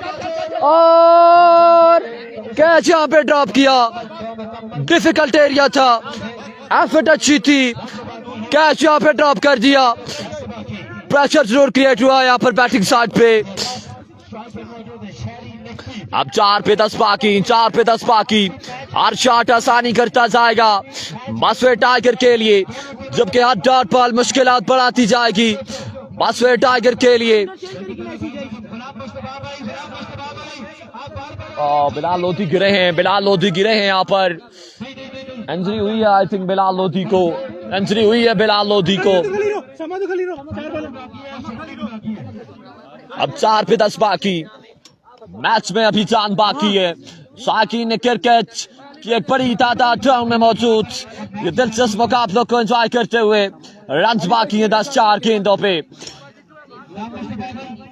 S3: और कैच यहां पे ड्रॉप किया। डिफिकल्ट एरिया था, एफर्ट अच्छी थी, कैच यहां पे ड्रॉप कर दिया। प्रेशर जरूर क्रिएट हुआ यहां पर बैटिंग साइड पे। अब 4 पे 10 बाकी, 4 पे 10 बाकी। हर शॉट आसानी करता जाएगा बसवे टाइगर के लिए, जबकि हर डॉट बॉल मुश्किलात बढ़ाती जाएगी बसवे टाइगर के लिए। बिलाल लोधी गिरे हैं, बिलाल लोधी गिरे हैं, यहाँ पर इंजरी हुई है। आई थिंक बिलाल लोधी को इंजरी हुई है, बिलाल लोधी को। अब 4 पे 10 बाकी, मैच में अभी जान बाकी है। शाकीन ने क्रिकेट की एक बड़ी तादाद ग्राउंड में मौजूद ये दिलचस्प मुकाबलों को एंजॉय करते हुए रन बाकी है 10-4 गेंदों पे।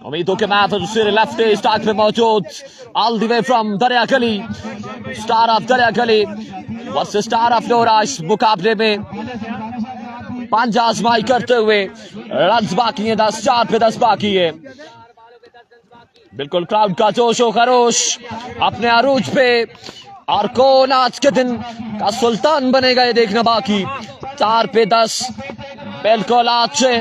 S3: उम्मीदों के मैच सिर लेफ्ट स्टार्ट पे मौजूद ऑल द वे फ्रॉम दरिया गली, स्टार ऑफ दरिया गली वर्सेस स्टार ऑफ नोरा। इस मुकाबले में 5 आजमाई करते हुए रन बाकी है 10-4 पे 10 बाकी है। बिल्कुल क्राउड का जोश और खरोश अपने अरूज पे, और कौन आज के दिन का सुल्तान बनेगा ये देखना बाकी। 4 पे 10 बिल्कुल आज से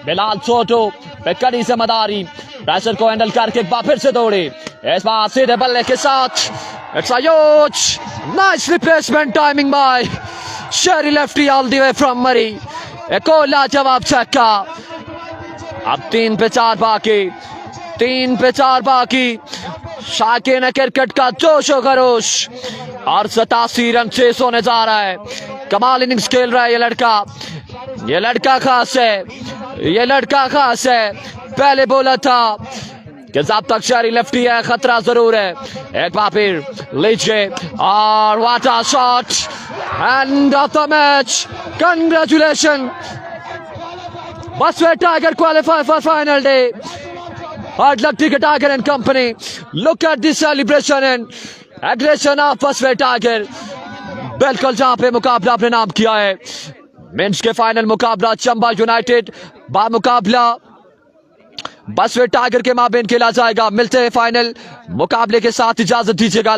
S3: बिलाल छोटू पे कड़ी जिम्मेदारी, प्रेशर को हैंडल करके एक बार फिर से दौड़े, इस बार सीधे बल्ले के साथ। It's a huge nice replacement timing by शहरी lefty all the way from Murree. एक और लाजवाब छक्का। अब 3 पे 4 बाकी, 3 पे 4 बाकी। शाकिन ने क्रिकेट का जोश और खरोश, और 87 रन 6 होने जा रहा है। कमाल इनिंग्स खेल रहा है ये लड़का, ये लड़का खास है, ये लड़का खास है। पहले बोला था कि जब तक शहरी लेफ्टी है खतरा जरूर है। एक बार फिर लीजिए, और what a shot, end of the match. Congratulation, बसवे tiger qualify for final day. Hard luck to Tiger and company. Look at this celebration and aggression of बसवे टाइगर। बिल्कुल जहां पे मुकाबला अपने नाम किया है। मेंस के फाइनल मुकाबला चंबा यूनाइटेड बा मुकाबला बसवे टाइगर के माबेन खेला जाएगा। मिलते हैं फाइनल मुकाबले के साथ, इजाजत दीजिएगा।